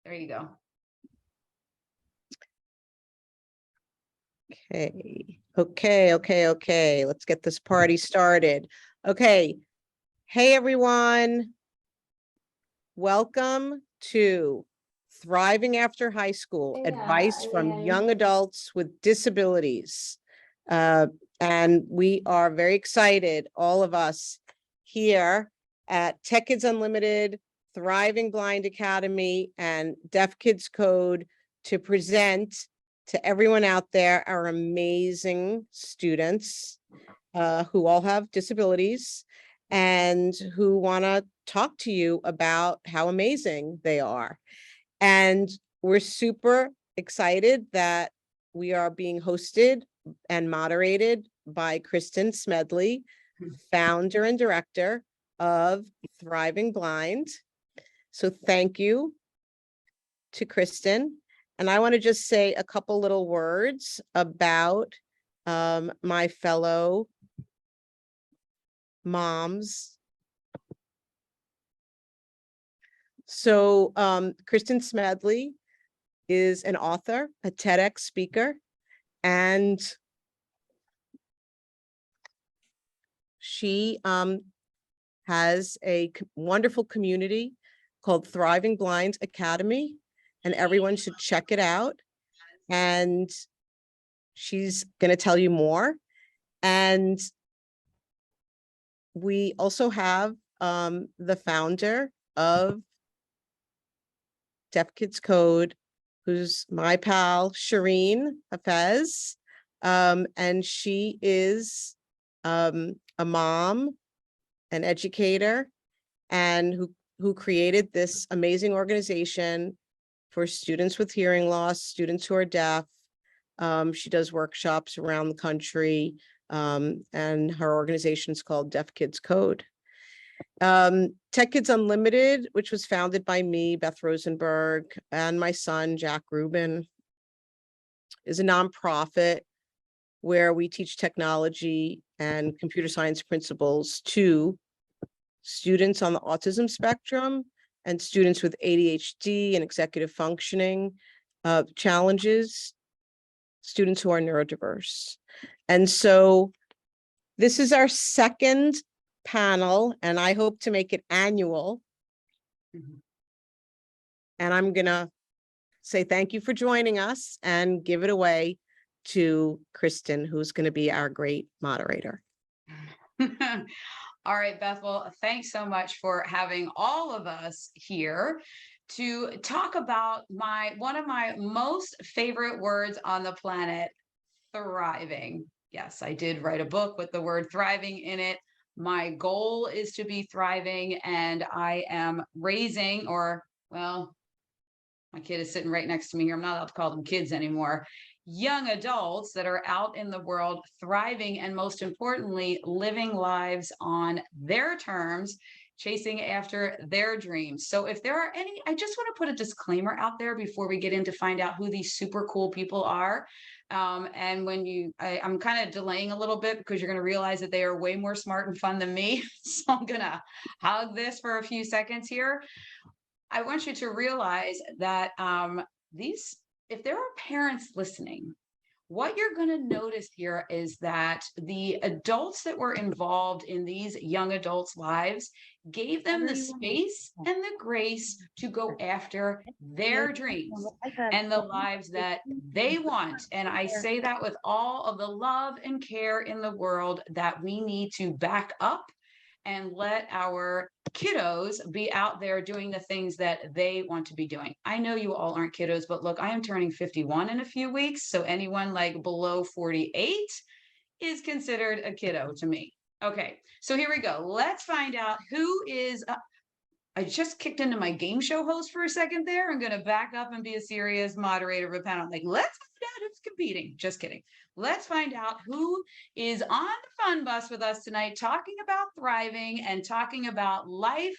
There you go. Okay. Let's get this party started. Okay. Hey, everyone. Welcome to Thriving After High School, advice from young adults with disabilities. And we are very excited, all of us here at Tech Kids Unlimited, Thriving Blind Academy, and Deaf Kids Code to present to everyone out there our amazing students who all have disabilities and who want to talk to you about how amazing they are. And we're super excited that we are being hosted and moderated by Kristen Smedley, founder and director of Thriving Blind. So thank you to Kristen. And I want to just say a couple little words about my fellow moms. So Kristen Smedley is an author, a TEDx speaker, and she has a wonderful community called Thriving Blind Academy, and everyone should check it out. And she's going to tell you more. And we also have the founder of Deaf Kids Code, who's my pal, Shireen Hafez. And she is a mom, an educator, and who created this amazing organization for students with hearing loss, students who are deaf. She does workshops around the country, and her organization is called Deaf Kids Code. Tech Kids Unlimited, which was founded by me, Beth Rosenberg, and my son, Jack Rubin, is a nonprofit where we teach technology and computer science principles to students on the autism spectrum and students with ADHD and executive functioning challenges, students who are neurodiverse. And so this is our second panel, and I hope to make it annual. And I'm gonna say thank you for joining us and give it away to Kristen, who's going to be our great moderator. All right, Beth. Well, thanks so much for having all of us here to talk about one of my most favorite words on the planet, thriving. Yes, I did write a book with the word thriving in it. My goal is to be thriving, and I am raising, or, well, my kid is sitting right next to me here. I'm not allowed to call them kids anymore. Young adults that are out in the world thriving, and most importantly, living lives on their terms, chasing after their dreams. So if there are any, I just want to put a disclaimer out there before we get into find out who these super cool people are. And when I'm kind of delaying a little bit because you're going to realize that they are way more smart and fun than me. So I'm going to hug this for a few seconds here. I want you to realize that if there are parents listening, what you're going to notice here is that the adults that were involved in these young adults' lives gave them the space and the grace to go after their dreams and the lives that they want. And I say that with all of the love and care in the world, that we need to back up and let our kiddos be out there doing the things that they want to be doing. I know you all aren't kiddos, but look, I am turning 51 in a few weeks. So anyone like below 48 is considered a kiddo to me. Okay, so here we go. Let's find out who is, I just kicked into my game show host for a second there. I'm going to back up and be a serious moderator of a panel. Like, let's find out who's competing. Just kidding. Let's find out who is on the fun bus with us tonight, talking about thriving and talking about life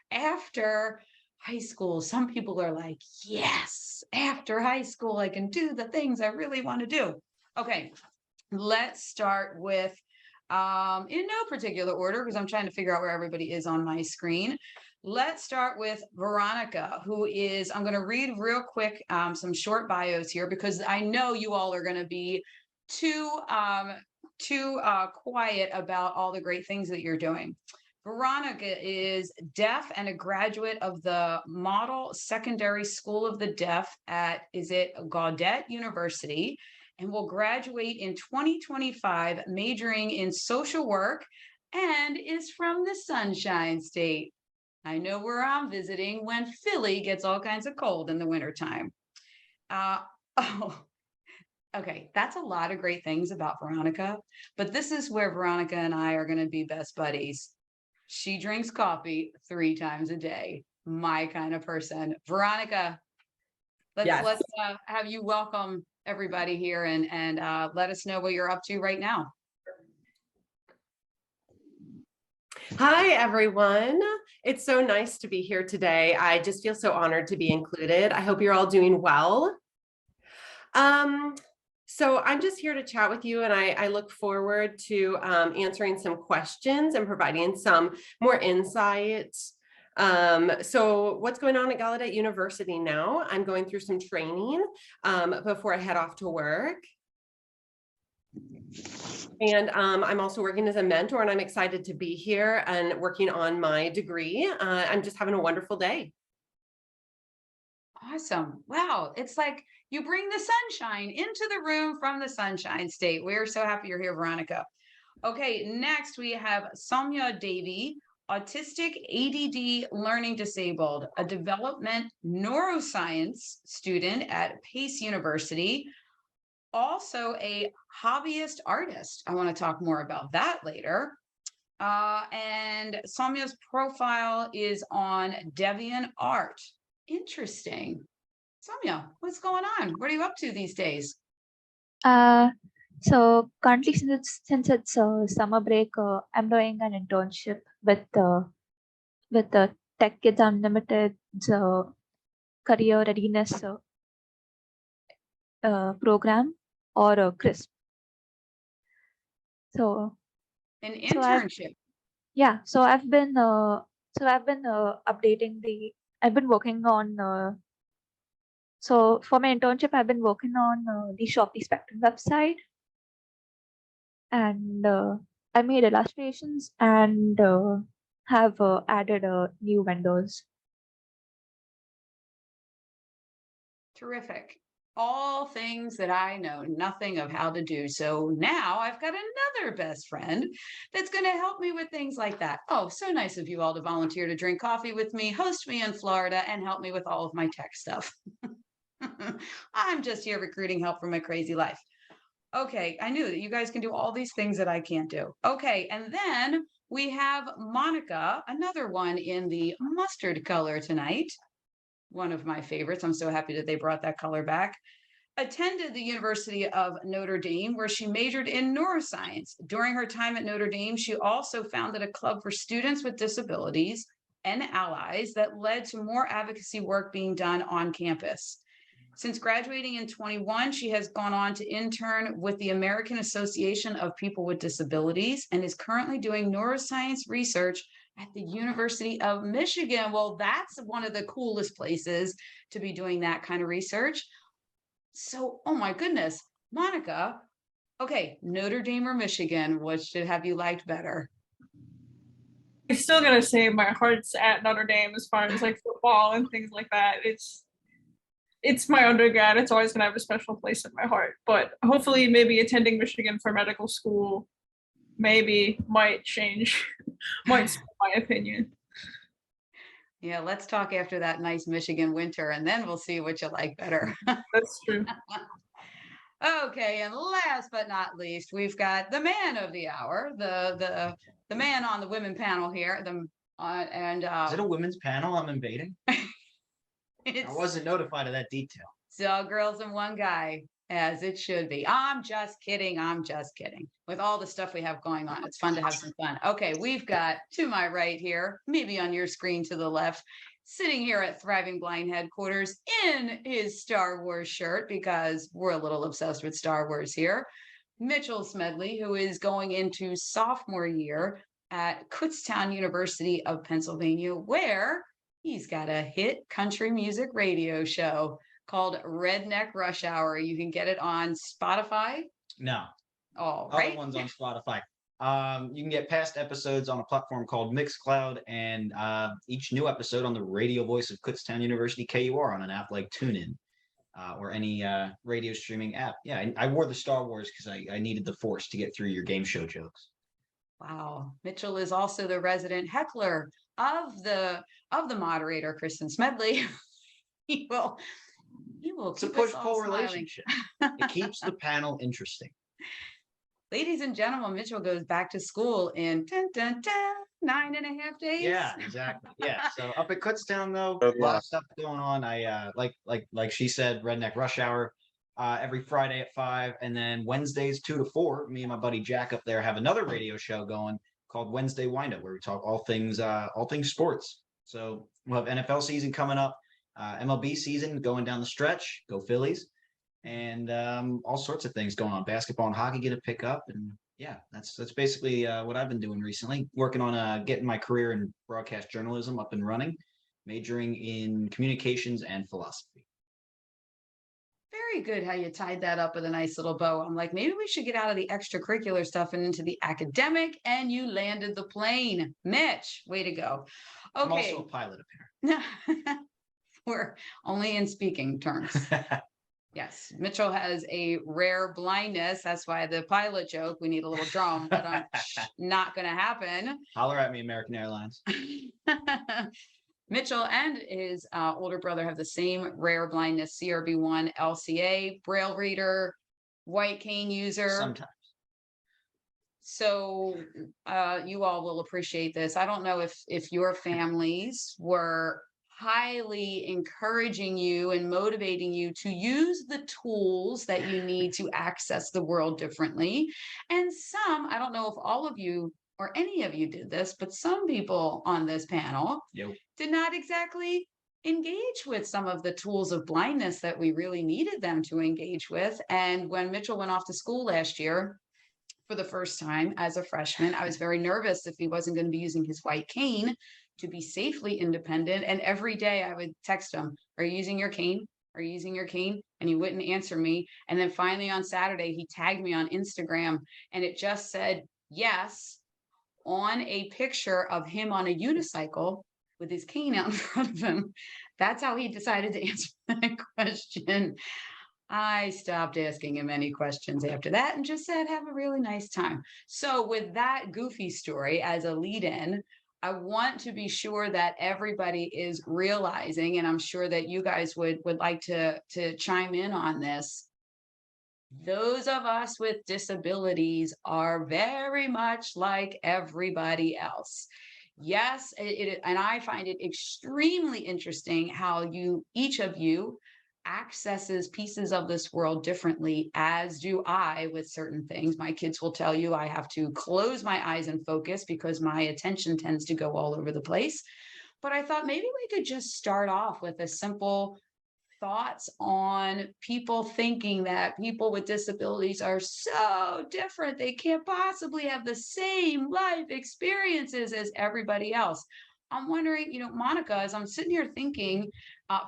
after high school. Some people are like, yes, after high school, I can do the things I really want to do. Okay, let's start with in no particular order, because I'm trying to figure out where everybody is on my screen. Let's start with Veronica, who is, I'm going to read real quick some short bios here, because I know you all are going to be too quiet about all the great things that you're doing. Veronica is deaf and a graduate of the Model Secondary School of the Deaf at, is it Gaudet University, and will graduate in 2025, majoring in social work, and is from the Sunshine State. I know where I'm visiting when Philly gets all kinds of cold in the wintertime. Oh, okay, that's a lot of great things about Veronica, but this is where Veronica and I are going to be best buddies. She drinks coffee 3 times a day. My kind of person. Veronica, let's Yes. have you welcome everybody here and let us know what you're up to right now. Hi, everyone. It's so nice to be here today. I just feel so honored to be included. I hope you're all doing well. So I'm just here to chat with you, and I look forward to answering some questions and providing some more insights. So what's going on at Gallaudet University now? I'm going through some training before I head off to work. And I'm also working as a mentor, and I'm excited to be here and working on my degree. I'm just having a wonderful day. Awesome. Wow. It's like you bring the sunshine into the room from the Sunshine State. We're so happy you're here, Veronica. Okay, next we have Soumya Devi, autistic ADD learning disabled, a development neuroscience student at Pace University, also a hobbyist artist. I want to talk more about that later. And Soumya's profile is on DeviantArt. Interesting. Soumya, what's going on? What are you up to these days? So currently, since it's summer break, I'm doing an internship with the Tech Kids Unlimited career readiness program, or CRISP. So An So I've- internship. yeah, so I've been updating I've been working on so for my internship, I've been working on the Shopee Spectrum website, and I made illustrations and have added new vendors. Terrific. All things that I know nothing of how to do. So now I've got another best friend that's going to help me with things like that. Oh, so nice of you all to volunteer to drink coffee with me, host me in Florida, and help me with all of my tech stuff. I'm just here recruiting help for my crazy life. Okay, I knew that you guys can do all these things that I can't do. Okay, and then we have Monica, another one in the mustard color tonight. One of my favorites. I'm so happy that they brought that color back. Attended the University of Notre Dame, where she majored in neuroscience. During her time at Notre Dame, she also founded a club for students with disabilities and allies that led to more advocacy work being done on campus. Since graduating in 21, she has gone on to intern with the American Association of People with Disabilities and is currently doing neuroscience research at the University of Michigan. Well, that's one of the coolest places to be doing that kind of research. So, oh my goodness, Monica, okay, Notre Dame or Michigan, what should have you liked better? I'm still gonna say my heart's at Notre Dame as far as like football and things like that. It's my undergrad. It's always gonna have a special place in my heart. But hopefully, maybe attending Michigan for medical school maybe might change, might sway my opinion. Yeah, let's talk after that nice Michigan winter, and then we'll see what you like better. That's true. Okay, and last but not least, we've got the man of the hour, the man on the women panel here. Is it a women's panel I'm invading? I It's wasn't notified of that detail. all girls and one guy, as it should be. I'm just kidding. I'm just kidding. With all the stuff we have going on, it's fun to have some fun. Okay, we've got to my right here, maybe on your screen to the left, sitting here at Thriving Blind headquarters in his Star Wars shirt, because we're a little obsessed with Star Wars here. Mitchell Smedley, who is going into sophomore year at Kutztown University of Pennsylvania, where he's got a hit country music radio show called Redneck Rush Hour. You can get it on Spotify. No, All other right. ones on Spotify. You can get past episodes on a platform called Mixcloud, and each new episode on the radio voice of Kutztown University KUR on an app like TuneIn. Or any radio streaming app. Yeah, I wore the Star Wars because I needed the Force to get through your game show jokes. Wow. Mitchell is also the resident heckler of the moderator, Kristen Smedley. he will It's a keep us push-pull all smiling. relationship. It keeps the panel interesting. Ladies and gentlemen, Mitchell goes back to school in 9.5 days. Yeah, exactly. Yeah. So up at Kutztown though, a lot of stuff going on. I like she said, Redneck Rush Hour every Friday at 5, and then Wednesdays 2 to 4. Me and my buddy Jack up there have another radio show going called Wednesday Windup, where we talk all things sports. So we'll have NFL season coming up, MLB season going down the stretch. Go Phillies. And all sorts of things going on. Basketball and hockey get a pick up, and yeah, that's basically what I've been doing recently. Working on getting my career in broadcast journalism up and running, majoring in communications and philosophy. Very good how you tied that up with a nice little bow. I'm like, maybe we should get out of the extracurricular stuff and into the academic, and you landed the plane. Mitch, way to go. Okay. I'm also a pilot, apparently. We're only in speaking terms. Yes, Mitchell has a rare blindness. That's why the pilot joke, we need a little drum, but not going to happen. Holler at me, American Airlines. Mitchell and his older brother have the same rare blindness, CRB1, LCA, Braille reader, white cane user. Sometimes. So you all will appreciate this. I don't know if your families were highly encouraging you and motivating you to use the tools that you need to access the world differently. And some, I don't know if all of you or any of you did this, but some people on this panel did not exactly engage with some of the tools of blindness that we really needed them to engage with. And when Mitchell went off to school last year, for the first time as a freshman, I was very nervous if he wasn't going to be using his white cane to be safely independent. And every day I would text him, are you using your cane? Are you using your cane? And he wouldn't answer me. And then finally on Saturday, he tagged me on Instagram and it just said yes on a picture of him on a unicycle with his cane out in front of him. That's how he decided to answer that question. I stopped asking him any questions after that and just said, have a really nice time. So with that goofy story as a lead-in, I want to be sure that everybody is realizing, and I'm sure that you guys would like to chime in on this. Those of us with disabilities are very much like everybody else. Yes, and I find it extremely interesting how each of you accesses pieces of this world differently, as do I with certain things. My kids will tell you I have to close my eyes and focus because my attention tends to go all over the place. But I thought maybe we could just start off with a simple thoughts on people thinking that people with disabilities are so different. They can't possibly have the same life experiences as everybody else. I'm wondering, Monica, as I'm sitting here thinking,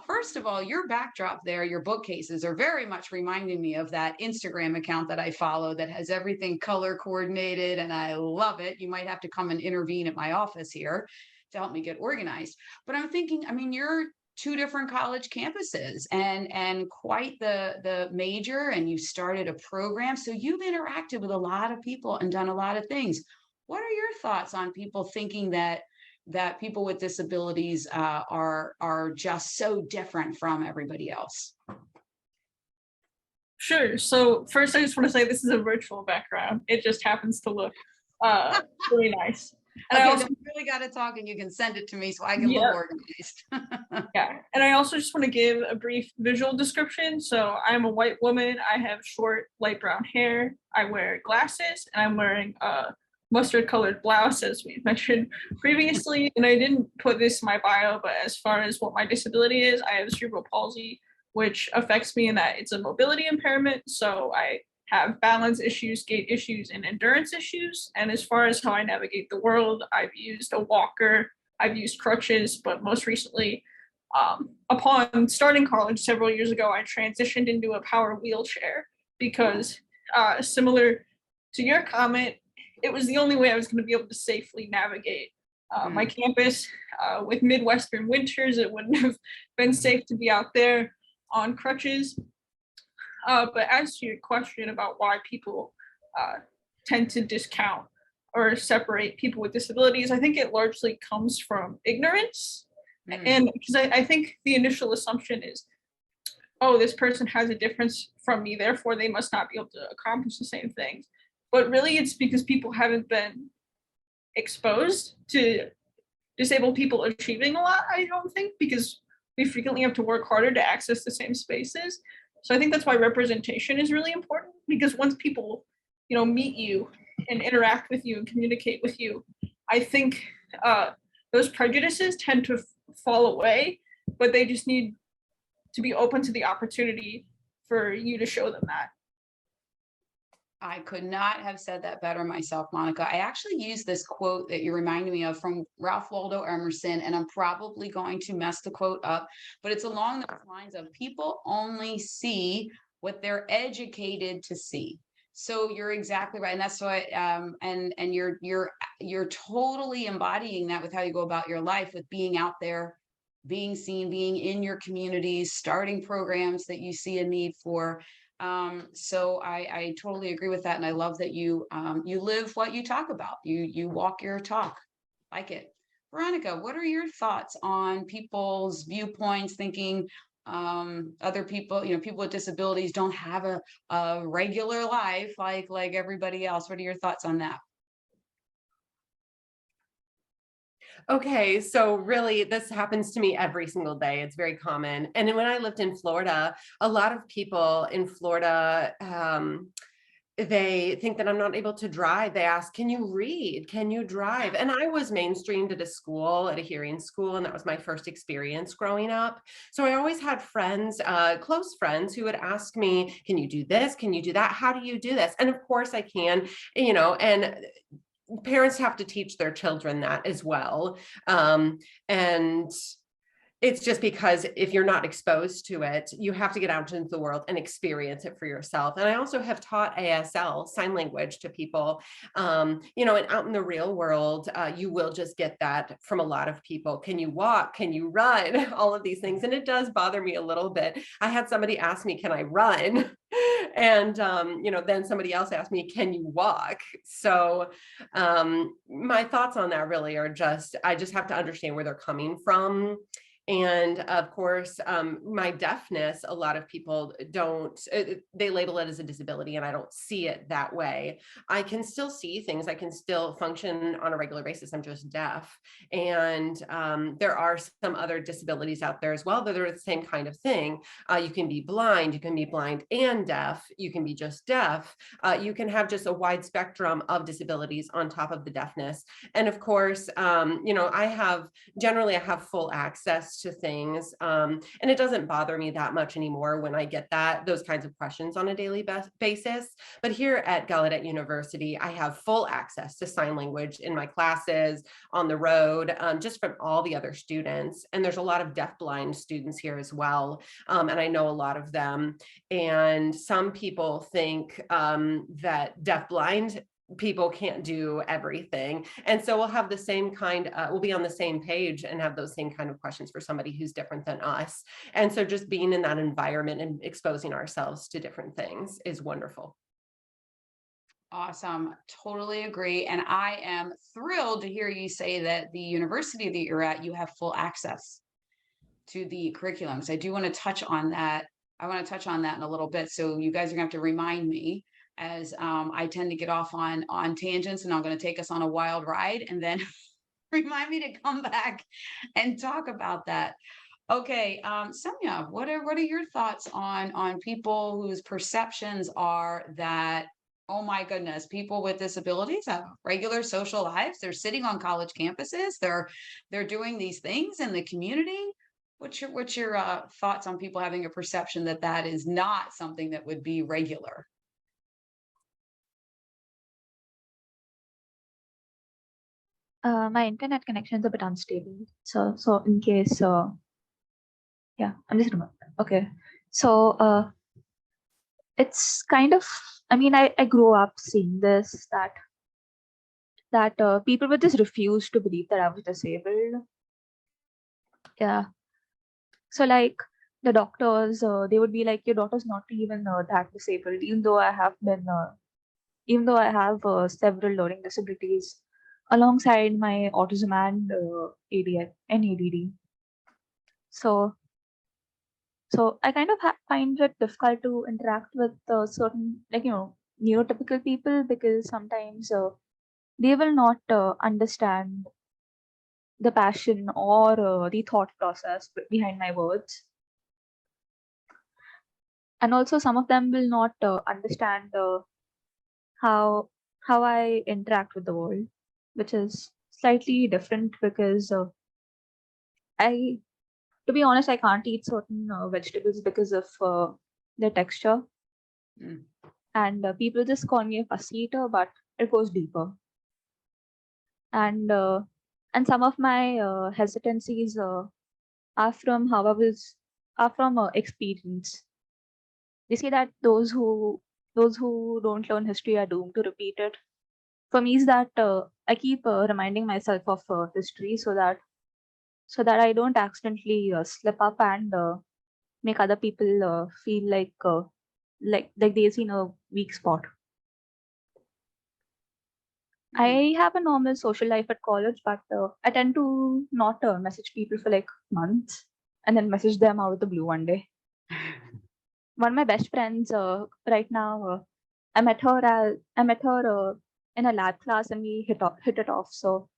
first of all, your backdrop there, your bookcases are very much reminding me of that Instagram account that I follow that has everything color coordinated, and I love it. You might have to come and intervene at my office here to help me get organized. But I'm thinking, you're two different college campuses and quite the major, and you started a program. So you've interacted with a lot of people and done a lot of things. What are your thoughts on people thinking that people with disabilities are just so different from everybody else? Sure. So first, I just want to say this is a virtual background. It just happens to look really nice. And okay, I also really got to talk, and you can send it to me so I can look organized. Yeah, and I also just want to give a brief visual description. So I'm a white woman. I have short, light brown hair. I wear glasses, and I'm wearing a mustard colored blouse, as we mentioned previously. And I didn't put this in my bio, but as far as what my disability is, I have cerebral palsy, which affects me in that it's a mobility impairment. So I have balance issues, gait issues, and endurance issues. And as far as how I navigate the world, I've used a walker, I've used crutches, but most recently, upon starting college several years ago, I transitioned into a power wheelchair because, similar to your comment, it was the only way I was going to be able to safely navigate my campus. With Midwestern winters, it wouldn't have been safe to be out there on crutches. But as to your question about why people tend to discount or separate people with disabilities, I think it largely comes from ignorance. And because I think the initial assumption is, oh, this person has a difference from me, therefore they must not be able to accomplish the same things. But really it's because people haven't been exposed to disabled people achieving a lot, I don't think, because we frequently have to work harder to access the same spaces. So I think that's why representation is really important, because once people, meet you and interact with you and communicate with you, I think those prejudices tend to fall away, but they just need to be open to the opportunity for you to show them that. I could not have said that better myself, Monica. I actually used this quote that you reminded me of from Ralph Waldo Emerson, and I'm probably going to mess the quote up, but it's along those lines of people only see what they're educated to see. So you're exactly right, and that's why, and you're totally embodying that with how you go about your life, with being out there, being seen, being in your communities, starting programs that you see a need for. So I totally agree with that, and I love that you live what you talk about. You walk your talk. Like it. Veronica, what are your thoughts on people's viewpoints, thinking other people, people with disabilities don't have a regular life like everybody else? What are your thoughts on that? Okay, so really this happens to me every single day. It's very common. And when I lived in Florida, a lot of people in Florida, they think that I'm not able to drive. They ask, can you read? Can you drive? And I was mainstreamed at a school, at a hearing school, and that was my first experience growing up. So I always had friends, close friends, who would ask me, can you do this? Can you do that? How do you do this? And of course I can, and parents have to teach their children that as well. And it's just because if you're not exposed to it, you have to get out into the world and experience it for yourself. And I also have taught ASL, sign language, to people, and out in the real world, you will just get that from a lot of people. Can you walk? Can you run? All of these things. And it does bother me a little bit. I had somebody ask me, can I run? And, then somebody else asked me, can you walk? So my thoughts on that really are I just have to understand where they're coming from. And of course, my deafness, a lot of people they label it as a disability, and I don't see it that way. I can still see things. I can still function on a regular basis. I'm just deaf. And there are some other disabilities out there as well that are the same kind of thing. You can be blind and deaf. You can be just deaf. You can have just a wide spectrum of disabilities on top of the deafness. And of course, I have full access to things. And it doesn't bother me that much anymore when I get those kinds of questions on a daily basis. But here at Gallaudet University, I have full access to sign language in my classes, on the road, just from all the other students. And there's a lot of deafblind students here as well. And I know a lot of them. And some people think that deafblind people can't do everything. And so we'll have the same we'll be on the same page and have those same kind of questions for somebody who's different than us. And so just being in that environment and exposing ourselves to different things is wonderful. Awesome. Totally agree. And I am thrilled to hear you say that the university that you're at, you have full access to the curriculums. I do want to touch on that. I want to touch on that in a little bit. So you guys are going to have to remind me, as I tend to get off on tangents, and I'm going to take us on a wild ride, and then remind me to come back and talk about that. Okay, Sonia, what are your thoughts on people whose perceptions are that, oh my goodness, people with disabilities have regular social lives, they're sitting on college campuses, they're doing these things in the community? What's your thoughts on people having a perception that is not something that would be regular? My internet connection is a bit unstable. So in case, yeah, I'm just remembering. Okay. So it's kind of, I mean, I grew up seeing this, that people would just refuse to believe that I was disabled. Yeah. So like the doctors, they would be like, your daughter's not even that disabled, even though I have been, even though I have several learning disabilities alongside my autism and ADD. So I kind of find it difficult to interact with certain, like, neurotypical people, because sometimes they will not understand the passion or the thought process behind my words. And also some of them will not understand how I interact with the world, which is slightly different, because I to be honest, I can't eat certain vegetables because of their texture. Mm. And people just call me a fussy eater, but it goes deeper. And some of my hesitancies are from experience. They say that those who don't learn history are doomed to repeat it. For me, is that I keep reminding myself of history, so that I don't accidentally slip up and make other people feel like they've seen a weak spot. I have a normal social life at college, but I tend to not message people for like months and then message them out of the blue one day. One of my best friends right now, I met her in a lab class, and we hit it off. So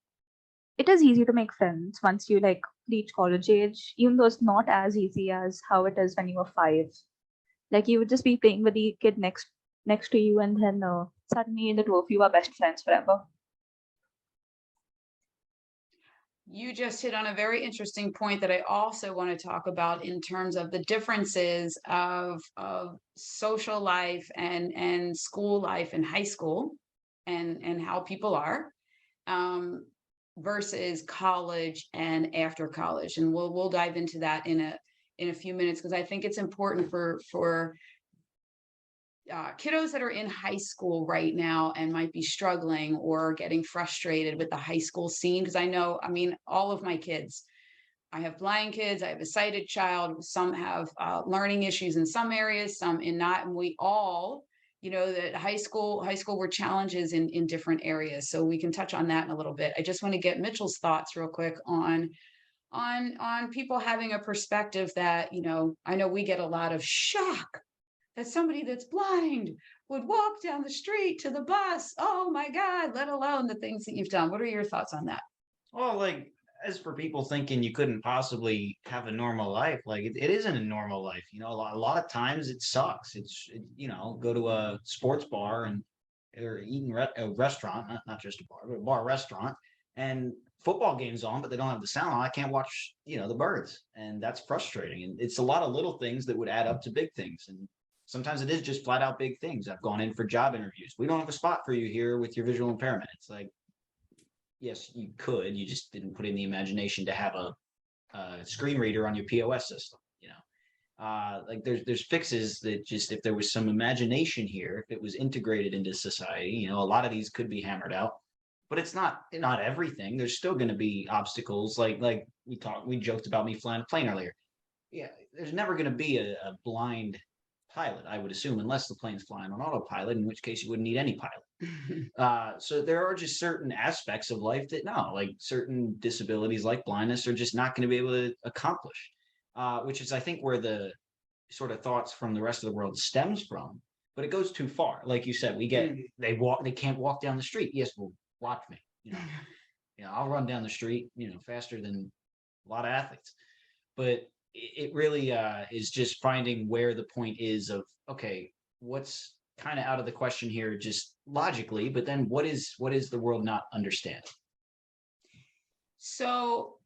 it is easy to make friends once you like reach college age, even though it's not as easy as how it is when you were 5. Like you would just be playing with the kid next to you, and then suddenly the two of you are best friends forever. You just hit on a very interesting point that I also want to talk about in terms of the differences of social life and school life in high school, and how people are, um, versus college and after college. And we'll dive into that in a few minutes, because I think it's important for kiddos that are in high school right now and might be struggling or getting frustrated with the high school scene. Because I know, I mean, all of my kids, I have blind kids, I have a sighted child, some have learning issues in some areas, some in not, and we all, that high school were challenges in different areas. So we can touch on that in a little bit. I just want to get Mitchell's thoughts real quick on people having a perspective that, I know we get a lot of shock that somebody that's blind would walk down the street to the bus. Oh my God, let alone the things that you've done. What are your thoughts on that? Well, like, as for people thinking you couldn't possibly have a normal life, like it isn't a normal life. A lot of times it sucks. Go to a sports bar and or eating a restaurant, not just a bar, but a bar restaurant, and football games on, but they don't have the sound on. I can't watch, the birds, and that's frustrating. And it's a lot of little things that would add up to big things. And sometimes it is just flat out big things. I've gone in for job interviews. We don't have a spot for you here with your visual impairment. It's like, yes, you could. You just didn't put in the imagination to have a screen reader on your POS system. Like there's fixes that just, if there was some imagination here, if it was integrated into society, a lot of these could be hammered out. But it's not everything. There's still going to be obstacles. Like we joked about me flying a plane earlier. Yeah, there's never going to be a blind pilot, I would assume, unless the plane's flying on autopilot, in which case you wouldn't need any pilot. So there are just certain aspects of life that no, like certain disabilities like blindness are just not going to be able to accomplish, which is, I think, where the sort of thoughts from the rest of the world stems from. But it goes too far. Like you said, they can't walk down the street. Yes, well, watch me. I'll run down the street, faster than a lot of athletes. But it really is just finding where the point is of, okay, what's kind of out of the question here, just logically, but then what is the world not understanding? So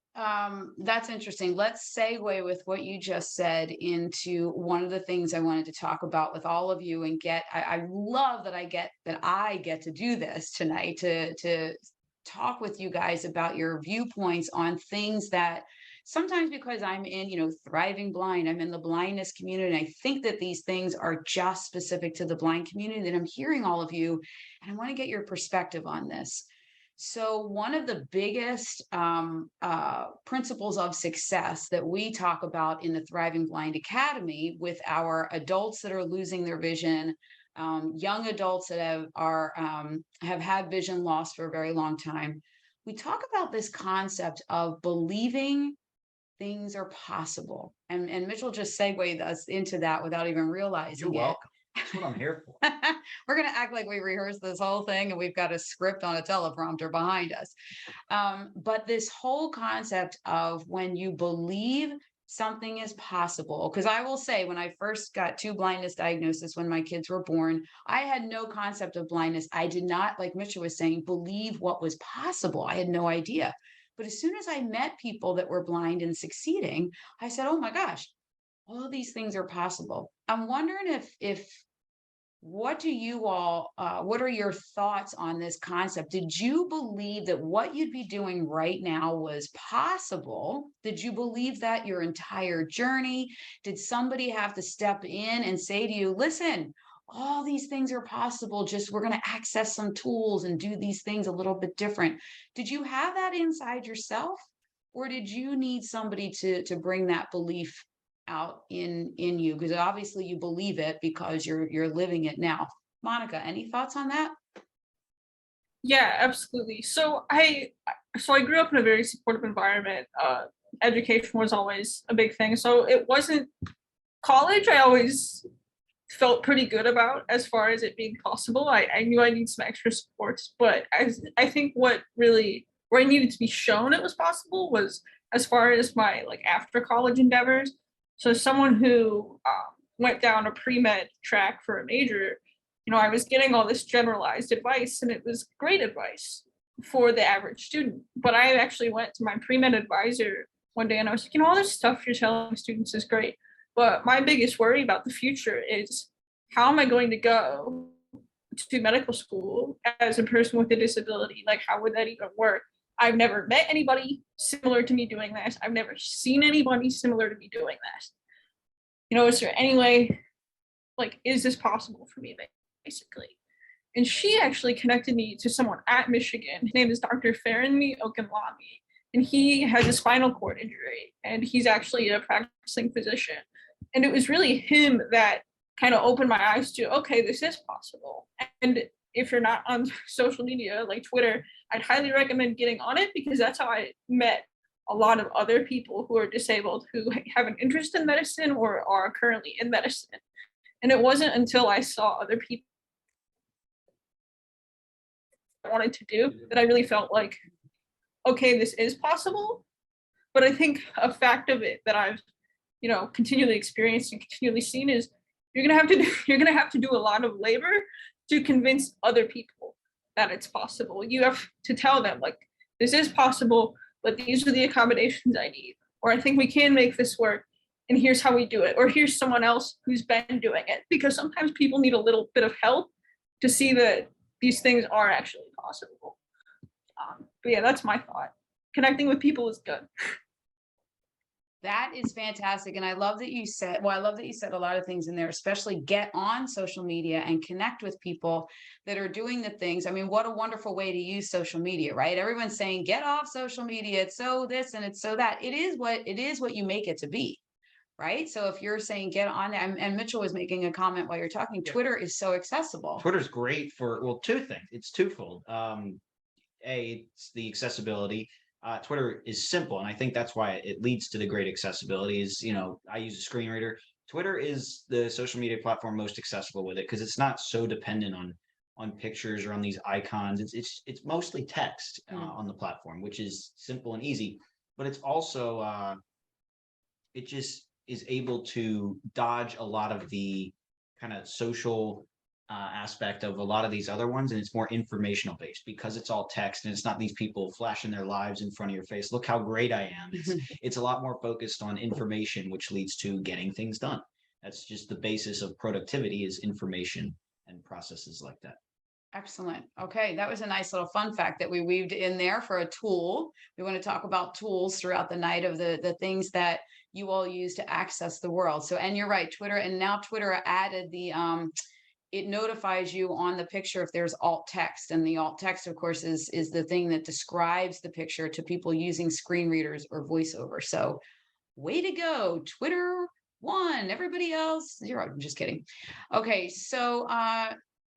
that's interesting. Let's segue with what you just said into one of the things I wanted to talk about with all of you, and I love that I get to do this tonight, to talk with you guys about your viewpoints on things that sometimes, because I'm in, Thriving Blind, I'm in the blindness community. And I think that these things are just specific to the blind community, that I'm hearing all of you, and I want to get your perspective on this. So one of the biggest principles of success that we talk about in the Thriving Blind Academy with our adults that are losing their vision, young adults that have had vision loss for a very long time, we talk about this concept of believing things are possible. And Mitchell just segued us into that without even realizing You're it. welcome. That's what I'm here for. We're going to act like we rehearsed this whole thing and we've got a script on a teleprompter behind us. But this whole concept of when you believe something is possible, because I will say, when I first got 2 blindness diagnoses when my kids were born, I had no concept of blindness. I did not, like Mitchell was saying, believe what was possible. I had no idea. But as soon as I met people that were blind and succeeding, I said, oh my gosh, all of these things are possible. I'm wondering if what do you all, what are your thoughts on this concept? Did you believe that what you'd be doing right now was possible? Did you believe that your entire journey? Did somebody have to step in and say to you, listen, all these things are possible, just we're going to access some tools and do these things a little bit different? Did you have that inside yourself? Or did you need somebody to bring that belief out in you? Because obviously you believe it because you're living it now. Monica, any thoughts on that? Yeah, absolutely. So I grew up in a very supportive environment. Education was always a big thing. So it wasn't college. I always felt pretty good about as far as it being possible. I knew I needed some extra supports, but I think where I needed to be shown it was possible was as far as my like after college endeavors. So someone who went down a pre-med track for a major, I was getting all this generalized advice, and it was great advice for the average student. But I actually went to my pre-med advisor one day and I was like, all this stuff you're telling students is great, but my biggest worry about the future is, how am I going to go to medical school as a person with a disability? Like, how would that even work? I've never met anybody similar to me doing this. I've never seen anybody similar to me doing this. Is there any way, like, is this possible for me, basically? And she actually connected me to someone at Michigan. His name is Dr. Faranmi Okanlami, and he has a spinal cord injury, and he's actually a practicing physician. And it was really him that kind of opened my eyes to, okay, this is possible. And if you're not on social media like Twitter, I'd highly recommend getting on it, because that's how I met a lot of other people who are disabled who have an interest in medicine or are currently in medicine. And it wasn't until I saw other people wanted to do that I really felt like, okay, this is possible. But I think a fact of it that I've continually experienced and continually seen is you're gonna have to do a lot of labor to convince other people that it's possible. You have to tell them, like, this is possible, but these are the accommodations I need, or I think we can make this work, and here's how we do it, or here's someone else who's been doing it. Because sometimes people need a little bit of help to see that these things are actually possible. But yeah, that's my thought. Connecting with people is good. That is fantastic. And I love that you said, a lot of things in there, especially get on social media and connect with people that are doing the things. I mean, what a wonderful way to use social media, right? Everyone's saying, get off social media. It's so this and it's so that. It is what you make it to be, right? So if you're saying get on, and Mitchell was making a comment while you're talking, Twitter is so accessible. Twitter's great for, well, 2 things. It's twofold. It's the accessibility. Twitter is simple, and I think that's why it leads to the great accessibility. Is I use a screen reader. Twitter is the social media platform most accessible with it, because it's not so dependent on pictures or on these icons. It's mostly text on the platform, which is simple and easy. But it's also it just is able to dodge a lot of the kind of social aspect of a lot of these other ones, and it's more informational based because it's all text and it's not these people flashing their lives in front of your face. Look how great I am. It's a lot more focused on information, which leads to getting things done. That's just the basis of productivity, is information and processes like that. Excellent. Okay, that was a nice little fun fact that we weaved in there for a tool. We want to talk about tools throughout the night of the things that you all use to access the world. So, and you're right, Twitter, and now Twitter added the it notifies you on the picture if there's alt text, and the alt text, of course, is the thing that describes the picture to people using screen readers or voiceover. So, way to go, Twitter one, everybody else zero. I'm just kidding. Okay, so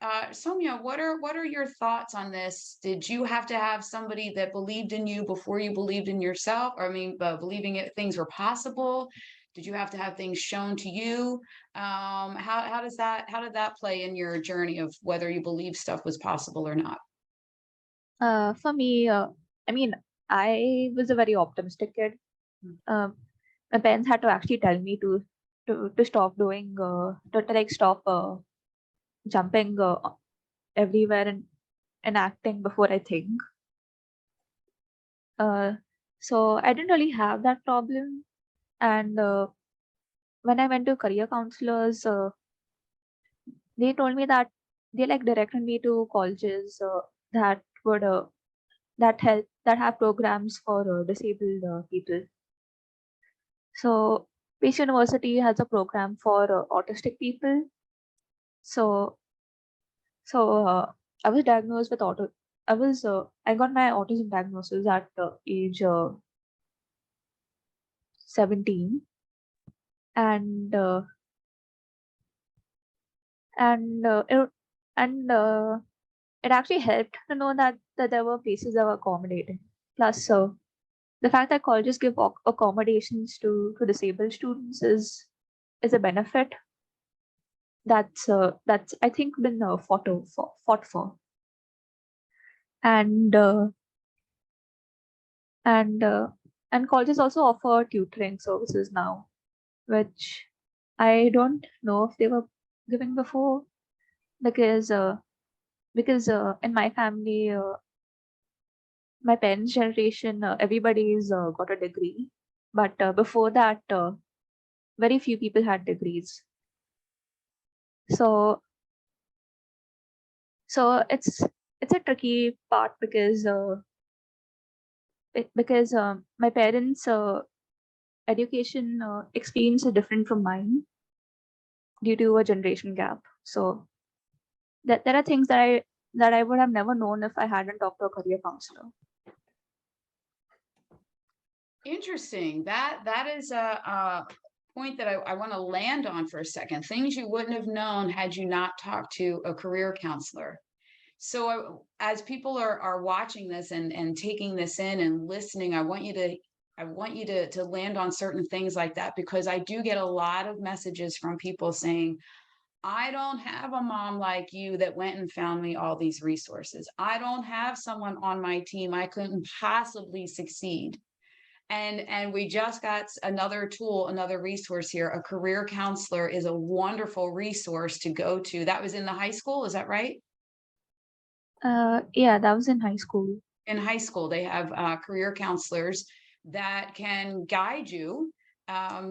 Soumya, what are your thoughts on this? Did you have to have somebody that believed in you before you believed in yourself? Or I mean, believing it things were possible? Did you have to have things shown to you? How did that play in your journey of whether you believe stuff was possible or not? For me, I mean, I was a very optimistic kid. My parents had to actually tell me to stop doing to like stop jumping everywhere and acting before I think. So I didn't really have that problem. And when I went to career counselors, they told me that they like directed me to colleges that would that have programs for disabled people. So Pace University has a program for autistic people. So I was diagnosed with auto. I got my autism diagnosis at age 17, and and it, and it actually helped to know that there were places that were accommodating. Plus, the fact that colleges give accommodations to disabled students is a benefit that's I think been fought for. And and uh, and colleges also offer tutoring services now, which I don't know if they were giving before, because in my family, my parents' generation, everybody's got a degree, but before that, very few people had degrees. So it's a tricky part because my parents' education experience is different from mine due to a generation gap. So that there are things that I would have never known if I hadn't talked to a career counselor. Interesting. That is a point that I want to land on for a second. Things you wouldn't have known had you not talked to a career counselor. So as people are watching this and taking this in and listening, I want you to land on certain things like that, because I do get a lot of messages from people saying, I don't have a mom like you that went and found me all these resources. I don't have someone on my team. I couldn't possibly succeed. And we just got another tool, another resource here. A career counselor is a wonderful resource to go to. That was in the high school, is that right? Yeah, that was in high school. In high school, they have career counselors that can guide you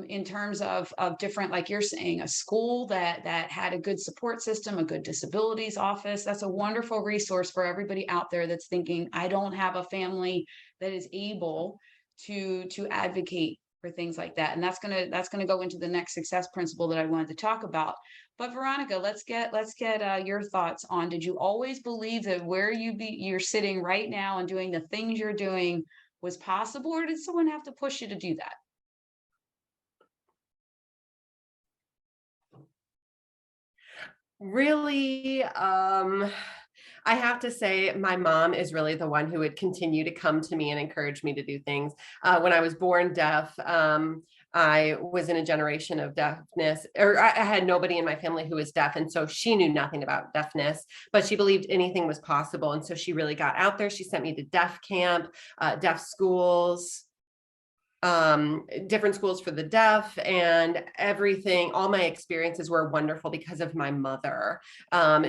in terms of different, like you're saying, a school that had a good support system, a good disabilities office. That's a wonderful resource for everybody out there that's thinking, I don't have a family that is able to advocate for things like that. And that's gonna go into the next success principle that I wanted to talk about. But Veronica, let's get your thoughts on, did you always believe that where you're sitting right now and doing the things you're doing was possible, or did someone have to push you to do that? Really, I have to say my mom is really the one who would continue to come to me and encourage me to do things. When I was born deaf, I was in a generation of deafness, or I had nobody in my family who was deaf. And so she knew nothing about deafness, but she believed anything was possible. And so she really got out there. She sent me to deaf camp, deaf schools. different schools for the deaf, and everything. All my experiences were wonderful because of my mother.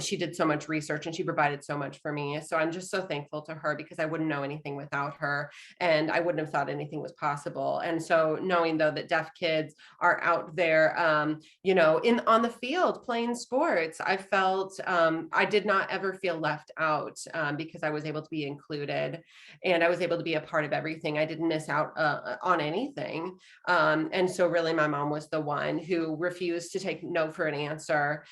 She did so much research and she provided so much for me. So I'm just so thankful to her, because I wouldn't know anything without her, and I wouldn't have thought anything was possible. And so knowing though that deaf kids are out there, on the field playing sports, I felt I did not ever feel left out, because I was able to be included and I was able to be a part of everything. I didn't miss out on anything. And so really my mom was the one who refused to take no for an answer.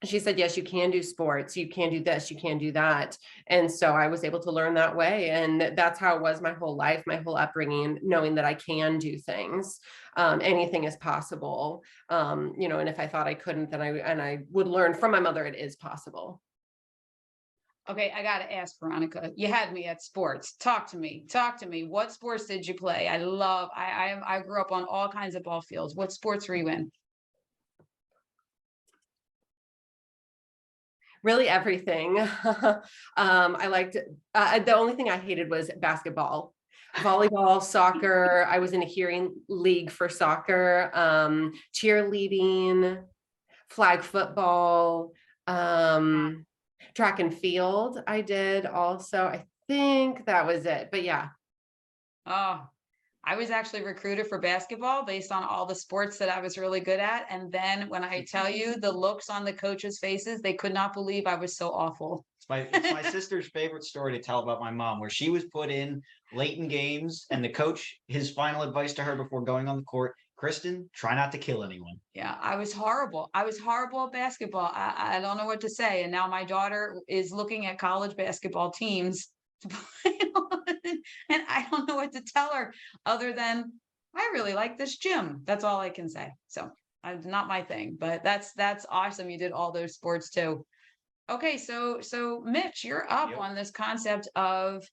She said, yes, you can do sports, you can do this, you can do that. And so I was able to learn that way. And that's how it was my whole life, my whole upbringing, knowing that I can do things. Anything is possible. And if I thought I couldn't, then I would learn from my mother, it is possible. Okay, I gotta ask, Veronica, you had me at sports. Talk to me. What sports did you play? I grew up on all kinds of ball fields. What sports were you in? Really everything. I liked, the only thing I hated was basketball, volleyball, soccer. I was in a hearing league for soccer, cheerleading, flag football, track and field. I did also. I think that was it, but yeah. Oh, I was actually recruited for basketball based on all the sports that I was really good at. And then when I tell you the looks on the coaches' faces, they could not believe I was so awful. It's my sister's favorite story to tell about my mom, where she was put in late in games and the coach, his final advice to her before going on the court, Kristen, try not to kill anyone. Yeah, I was horrible. I was horrible at basketball. I don't know what to say. And now my daughter is looking at college basketball teams to play on, and I don't know what to tell her other than I really like this gym. That's all I can say. So it's not my thing, but that's awesome. You did all those sports too. Okay, so Mitch, you're up Yep. on this concept of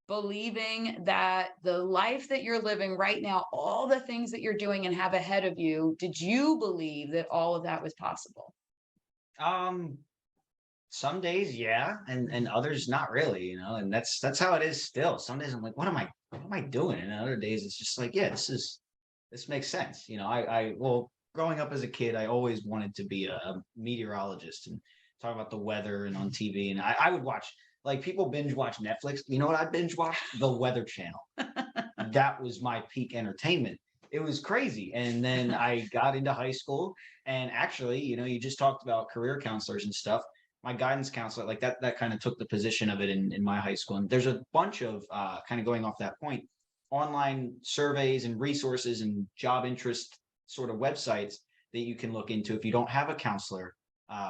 believing that the life that you're living right now, all the things that you're doing and have ahead of you, did you believe that all of that was possible? Some days, yeah, and others not really, and that's how it is still. Some days I'm like, what am I doing? And other days it's just like, yeah, this makes sense. Well, growing up as a kid, I always wanted to be a meteorologist and talk about the weather and on TV. And I would watch, like, people binge watch Netflix. You know what I binge watch? The Weather Channel. That was my peak entertainment. It was crazy. And then I got into high school, and actually, you just talked about career counselors and stuff. My guidance counselor, like that kind of took the position of it in my high school. And there's a bunch of kind of going off that point, online surveys and resources and job interest sort of websites that you can look into if you don't have a counselor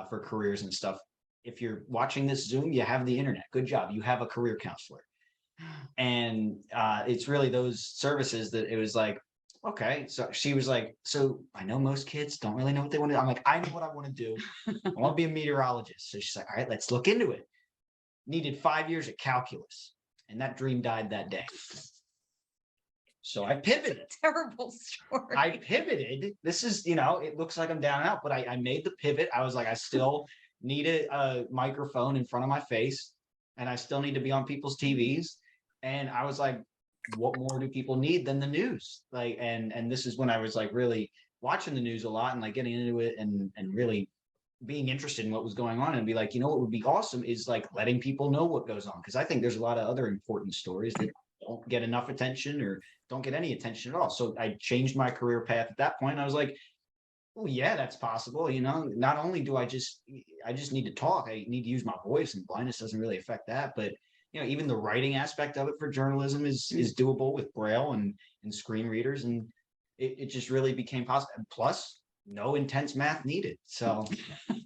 for careers and stuff. If you're watching this Zoom, you have the internet. Good job. You have a career counselor. And it's really those services that it was like, okay. So she was like, so I know most kids don't really know what they want to do. I'm like, I know what I want to do. I want to be a meteorologist. So she's like, all right, let's look into it. Needed 5 years at calculus. And that dream died that day. So I pivoted. Terrible story. I pivoted. This is, it looks like I'm down and out, but I made the pivot. I was like, I still need a microphone in front of my face, and I still need to be on people's TVs. And I was like, what more do people need than the news? Like, and this is when I was like really watching the news a lot and like getting into it and really being interested in what was going on, and be like, what would be awesome is like letting people know what goes on. Cause I think there's a lot of other important stories that don't get enough attention or don't get any attention at all. So I changed my career path at that point. I was like, oh yeah, that's possible. Not only do I just need to talk, I need to use my voice, and blindness doesn't really affect that. But even the writing aspect of it for journalism is doable with Braille and screen readers. And it just really became possible. And plus, no intense math needed. So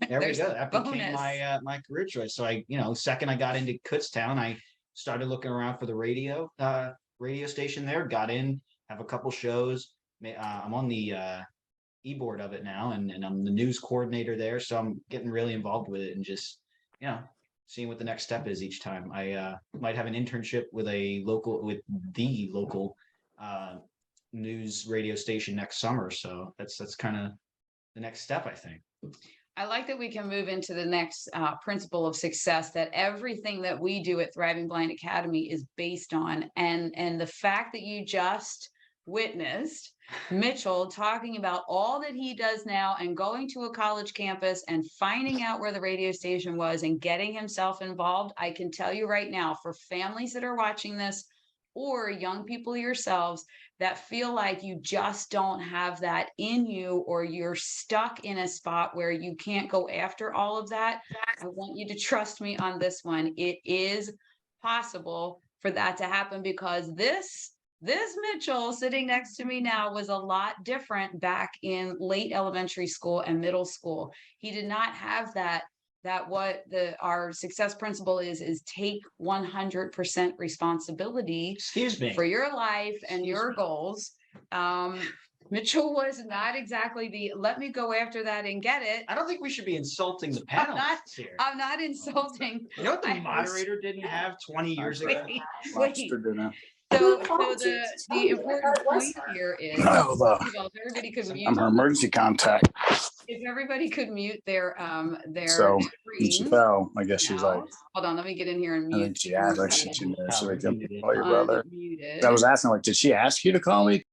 there we go. That became my career choice. So second I got into Kutztown, I started looking around for the radio station there, got in, have a couple shows. I'm on the e-board of it now, and I'm the news coordinator there. So I'm getting really involved with it and just, seeing what the next step is each time. I might have an internship with the local news radio station next summer. So that's kind of the next step, I think. I like that we can move into the next principle of success, that everything that we do at Thriving Blind Academy is based on. And the fact that you just witnessed Mitchell talking about all that he does now and going to a college campus and finding out where the radio station was and getting himself involved, I can tell you right now, for families that are watching this or young people yourselves that feel like you just don't have that in you, or you're stuck in a spot where you can't go after all of that, I want you to trust me on this one. It is possible for that to happen, because this Mitchell sitting next to me now was a lot different back in late elementary school and middle school. He did not have that what our success principle is take 100% responsibility Excuse me. for your life and your goals. Mitchell was not exactly the let me go after that and get it. I don't think we should be insulting the I'm not- panelists here. I'm not insulting. You know what the I- moderator didn't have 20 years ago? Wait, Lobster dinner. So the important point here is, I have, if everybody could I'm mute, her emergency contact. if everybody could mute their So when she screens fell, I guess she's now. like, Hold on, let me get in here and I mute. think she asked, like, she knew, so we can Muted. call your brother. Unmuted. I was asking, like, did she ask you to call me?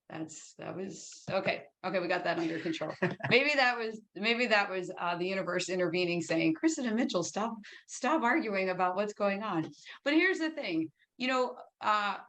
That was okay. Okay, we got that under control. Maybe that was the universe intervening, saying, Kristen and Mitchell, stop arguing about what's going on. But here's the thing,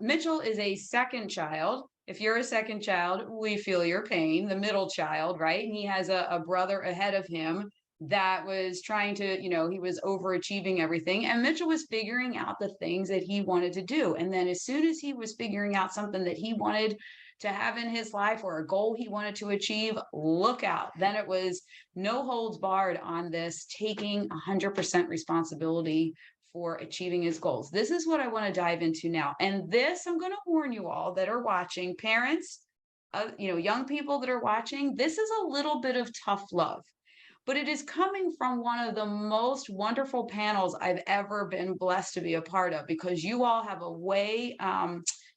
Mitchell is a second child. If you're a second child, we feel your pain. The middle child, right? And he has a brother ahead of him that was trying to, he was overachieving everything. And Mitchell was figuring out the things that he wanted to do. And then as soon as he was figuring out something that he wanted to have in his life, or a goal he wanted to achieve, look out. Then it was no holds barred on this, taking 100% responsibility for achieving his goals. This is what I want to dive into now. And this, I'm going to warn you all that are watching, parents, young people that are watching, this is a little bit of tough love. But it is coming from one of the most wonderful panels I've ever been blessed to be a part of, because you all have a way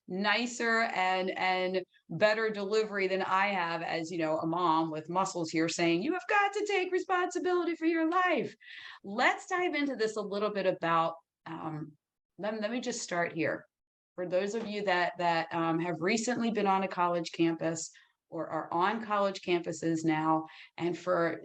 nicer and better delivery than I have, as a mom with muscles here, saying you have got to take responsibility for your life. Let's dive into this a little bit about let me just start here. For those of you that have recently been on a college campus or are on college campuses now, and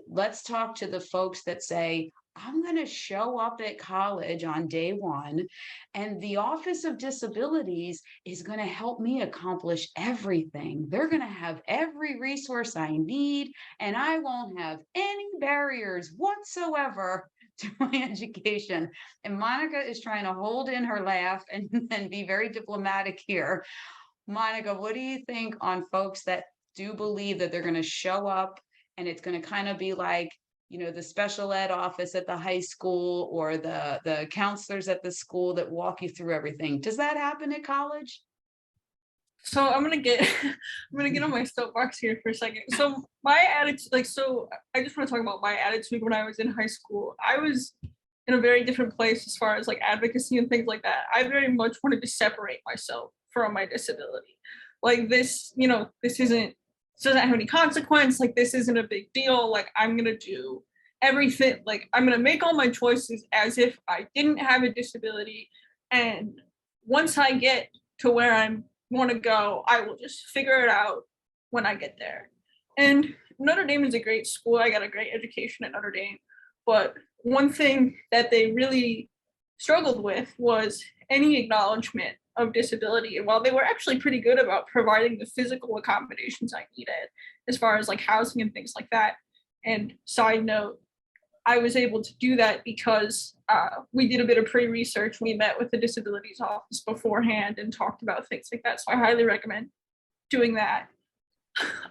let's talk to the folks that say, I'm going to show up at college on day one, and the Office of Disabilities is going to help me accomplish everything. They're going to have every resource I need, and I won't have any barriers whatsoever to my education. And Monica is trying to hold in her laugh and be very diplomatic here. Monica, what do you think on folks that do believe that they're going to show up and it's going to kind of be like, the special ed office at the high school, or the counselors at the school that walk you through everything? Does that happen at college? So I'm gonna get on my soapbox here for a second. So my attitude, I just want to talk about my attitude when I was in high school. I was in a very different place as far as like advocacy and things like that. I very much wanted to separate myself from my disability. Like this doesn't have any consequence. Like, this isn't a big deal. Like, I'm gonna do everything. Like, I'm gonna make all my choices as if I didn't have a disability. And once I get to where I want to go, I will just figure it out when I get there. And Notre Dame is a great school. I got a great education at Notre Dame. But one thing that they really struggled with was any acknowledgement of disability. And while they were actually pretty good about providing the physical accommodations I needed, as far as like housing and things like that, and side note, I was able to do that because we did a bit of pre-research. We met with the disabilities office beforehand and talked about things like that. So I highly recommend doing that.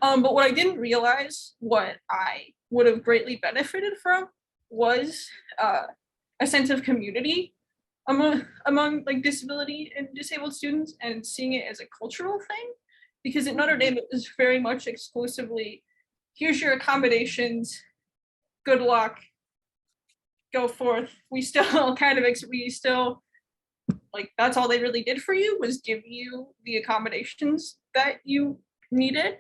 But what I didn't realize, what I would have greatly benefited from, was a sense of community among like disability and disabled students, and seeing it as a cultural thing. Because at Notre Dame, it was very much exclusively, here's your accommodations, good luck, go forth. We still like, that's all they really did for you, was give you the accommodations that you needed.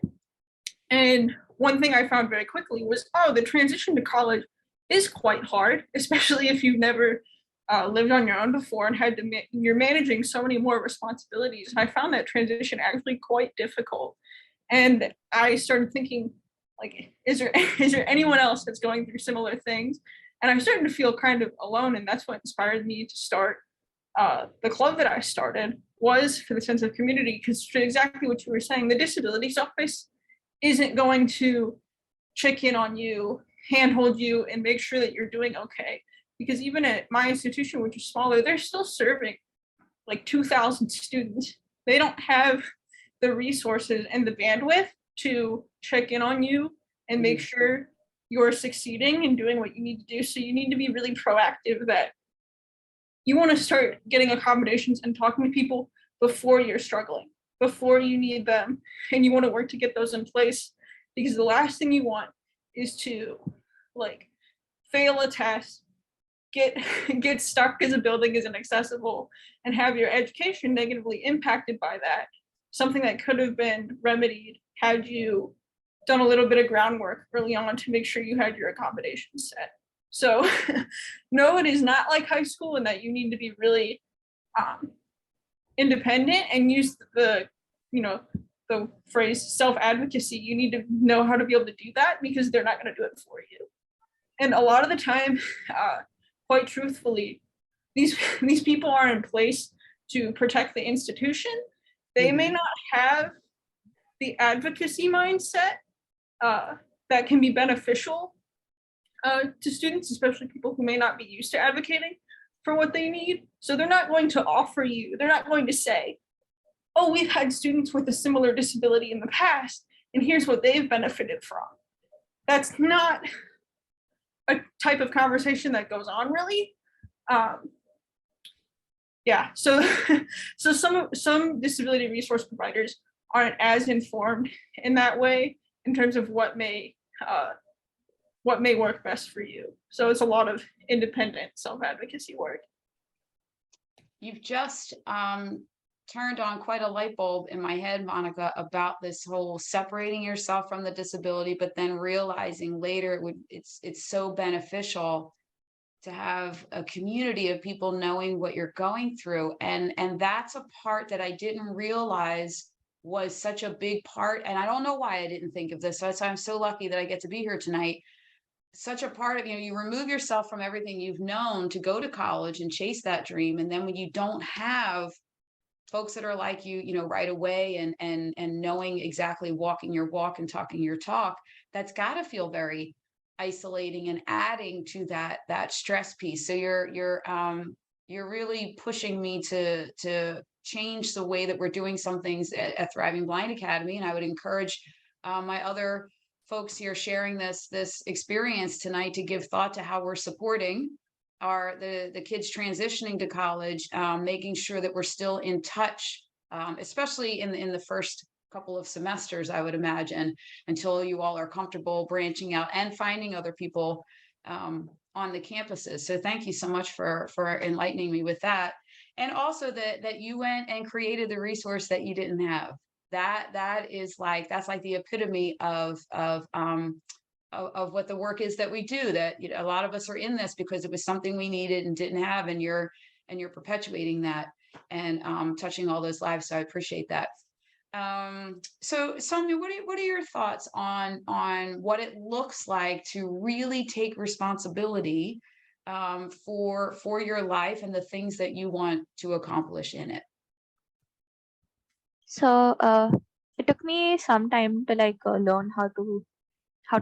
And one thing I found very quickly was, oh, the transition to college is quite hard, especially if you've never lived on your own before and had to, you're managing so many more responsibilities. And I found that transition actually quite difficult. And I started thinking, like, is there anyone else that's going through similar things? And I'm starting to feel kind of alone. And that's what inspired me to start the club that I started, was for the sense of community, because exactly what you were saying, the disabilities office isn't going to check in on you, handhold you, and make sure that you're doing okay. Because even at my institution, which is smaller, they're still serving like 2,000 students. They don't have the resources and the bandwidth to check in on you and make sure you're succeeding and doing what you need to do. So you need to be really proactive, that you want to start getting accommodations and talking to people before you're struggling, before you need them, and you want to work to get those in place, because the last thing you want is to like fail a test, get stuck because a building isn't accessible, and have your education negatively impacted by that. Something that could have been remedied had you done a little bit of groundwork early on to make sure you had your accommodations set. So no, it is not like high school, in that you need to be really independent and use the phrase self-advocacy. You need to know how to be able to do that, because they're not going to do it for you. And a lot of the time, quite truthfully, these people are in place to protect the institution. They may not have the advocacy mindset that can be beneficial to students, especially people who may not be used to advocating for what they need. So they're not going to offer you, they're not going to say, oh, we've had students with a similar disability in the past, and here's what they've benefited from. That's not a type of conversation that goes on, really. Yeah, so so some disability resource providers aren't as informed in that way, in terms of what may work best for you. So it's a lot of independent self-advocacy work. You've just turned on quite a light bulb in my head, Monica, about this whole separating yourself from the disability, but then realizing later it's so beneficial to have a community of people knowing what you're going through. And that's a part that I didn't realize was such a big part. And I don't know why I didn't think of this. So I'm so lucky that I get to be here tonight. Such a part of, you remove yourself from everything you've known to go to college and chase that dream. And then when you don't have folks that are like you, right away, and knowing exactly walking your walk and talking your talk, that's got to feel very isolating and adding to that stress piece. So you're really pushing me to change the way that we're doing some things at Thriving Blind Academy. And I would encourage my other folks here sharing this experience tonight to give thought to how we're supporting the kids transitioning to college, making sure that we're still in touch, especially in the first couple of semesters, I would imagine, until you all are comfortable branching out and finding other people on the campuses. So thank you so much for enlightening me with that. And also that you went and created the resource that you didn't have. That's like the epitome of what the work is that we do, that a lot of us are in this because it was something we needed and didn't have, and you're perpetuating that and touching all those lives. So I appreciate that. So Soumya, what are your thoughts on what it looks like to really take responsibility for your life and the things that you want to accomplish in it? So it took me some time to learn how to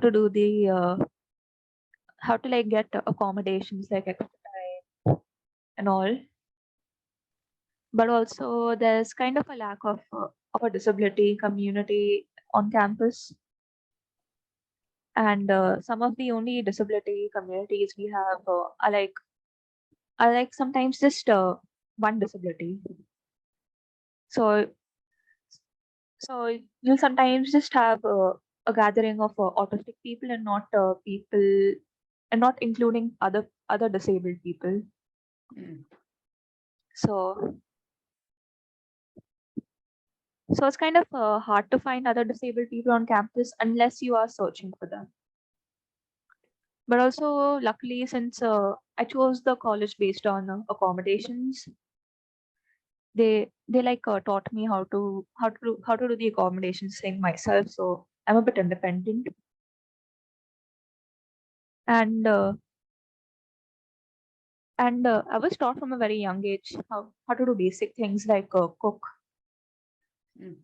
do the how to get accommodations like extra time and all. But also there's kind of a lack of a disability community on campus. And some of the only disability communities we have are like sometimes just one disability. So you'll sometimes just have a gathering of autistic people and not people, and not including other disabled people. Mm. So So it's kind of hard to find other disabled people on campus unless you are searching for them. But also, luckily, since I chose the college based on accommodations, they like taught me how to do the accommodations thing myself. So I'm a bit independent, and I was taught from a very young age how to do basic things like cook. Mm.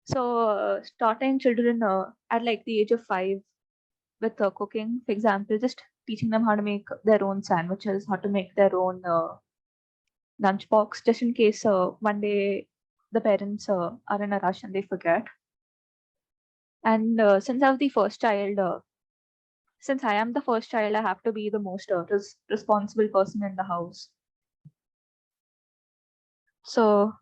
So starting children at like the age of 5 with cooking, for example, just teaching them how to make their own sandwiches, how to make their own lunchbox, just in case one day the parents are in a rush and they forget. And since I was the first child, since I am the first child, I have to be the most responsible person in the house. So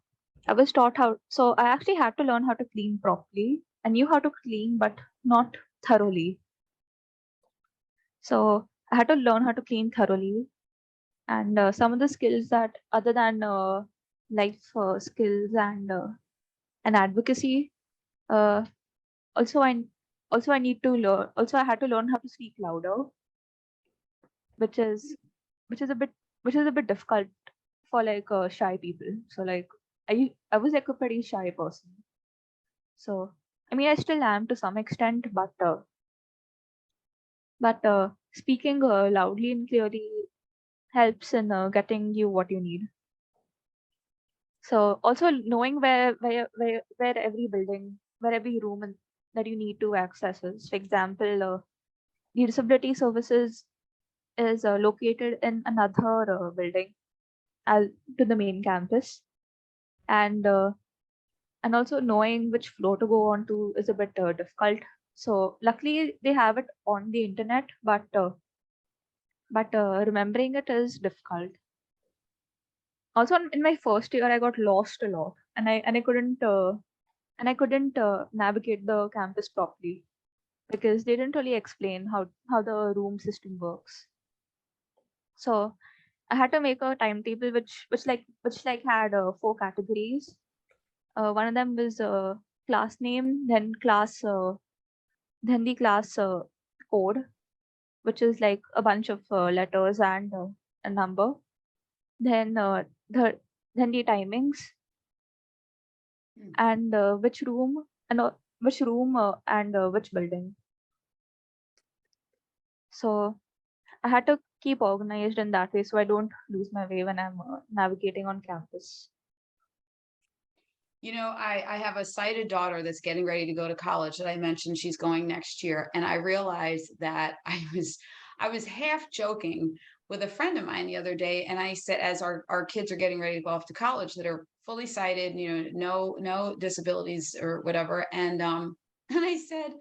I was taught how. So I actually had to learn how to clean properly. I knew how to clean, but not thoroughly. So I had to learn how to clean thoroughly. And some of the skills that, other than life skills and advocacy, uh, also I also I need to learn. Also, I had to learn how to speak louder, which is which is a bit which is a bit difficult for like shy people. So like I was like a pretty shy person. So I mean I still am to some extent, but speaking loudly and clearly helps in getting you what you need. So also knowing where every building, where every room that you need to access is. For example, the disability services is located in another building to the main campus, and also knowing which floor to go on to is a bit difficult. So luckily they have it on the internet, but remembering it is difficult. Also, in my first year, I got lost a lot, and I couldn't navigate the campus properly because they didn't really explain how the room system works. So I had to make a timetable which had 4 categories. One of them was class name, then the class code, which is like a bunch of letters and a number. Then the then the timings, Mm. and which room and which building. So I had to keep organized in that way so I don't lose my way when I'm navigating on campus. You know, I have a sighted daughter that's getting ready to go to college that I mentioned she's going next year. And I realized that I was half joking with a friend of mine the other day. And I said, as our kids are getting ready to go off to college that are fully sighted, no disabilities or whatever. And and I said,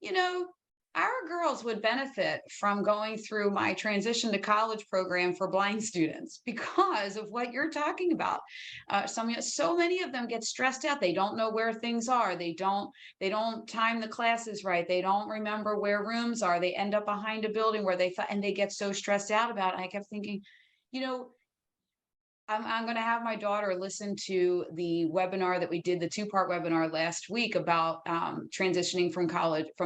you know, our girls would benefit from going through my transition to college program for blind students because of what you're talking about. So many of them get stressed out. They don't know where things are. They don't time the classes right. They don't remember where rooms are. They end up behind a building where they thought, and they get so stressed out about it. I kept thinking, you know, I'm going to have my daughter listen to the webinar that we did, the 2-part webinar last week about transitioning from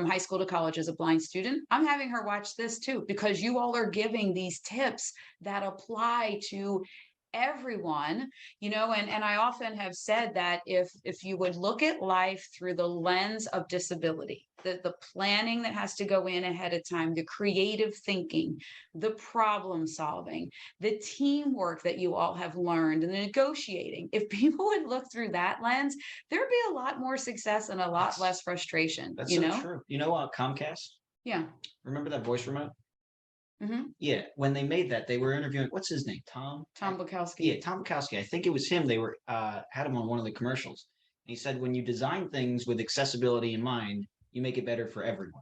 high school to college as a blind student. I'm having her watch this too, because you all are giving these tips that apply to everyone, and I often have said that if you would look at life through the lens of disability, the planning that has to go in ahead of time, the creative thinking, the problem solving, the teamwork that you all have learned, and the negotiating, if people would look through that lens, there'd be a lot more success and a lot less frustration. That's so true. Comcast, Yeah. remember that voice remote? Hmm. Yeah, when they made that, they were interviewing, what's his name? Tom Bukowski. Yeah, Tom Bukowski. I think it was him. They were had him on one of the commercials. And he said, when you design things with accessibility in mind, you make it better for everyone,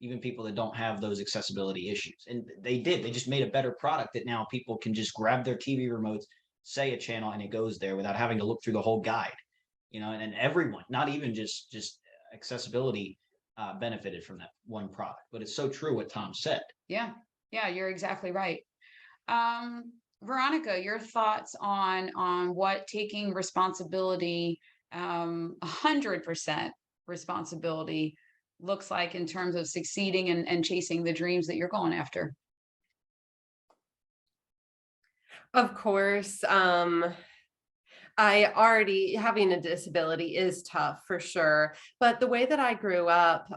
even people that don't have those accessibility issues. And they did. They just made a better product that now people can just grab their TV remotes, say a channel, and it goes there without having to look through the whole guide. And everyone, not even just accessibility, benefited from that one product. But it's so true what Tom said. Yeah, you're exactly right. Um, Veronica, your thoughts on what taking responsibility, 100% responsibility looks like in terms of succeeding and chasing the dreams that you're going after. Of course, I already having a disability is tough for sure, but the way that I grew up,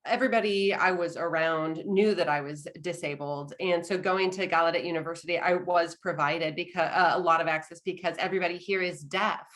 everybody I was around knew that I was disabled. And so going to Gallaudet University, I was provided because a lot of access because everybody here is deaf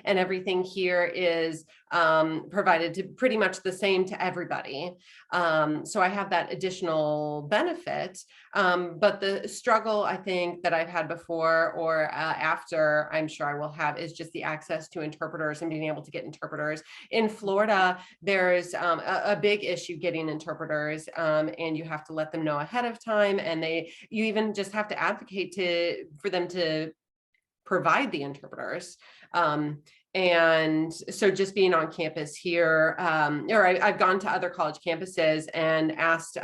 and everything here is provided to pretty much the same to everybody. So I have that additional benefit. But the struggle I think that I've had before or after, I'm sure I will have, is just the access to interpreters and being able to get interpreters. In Florida, there's a big issue getting interpreters, and you have to let them know ahead of time, and you even just have to advocate for them to provide the interpreters. And so just being on campus here, or I've gone to other college campuses and asked,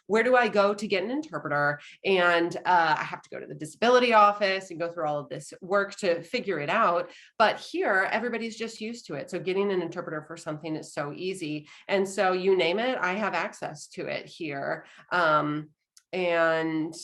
where do I go to get an interpreter? And I have to go to the disability office and go through all of this work to figure it out. But here, everybody's just used to it. So getting an interpreter for something is so easy. And so you name it, I have access to it here. And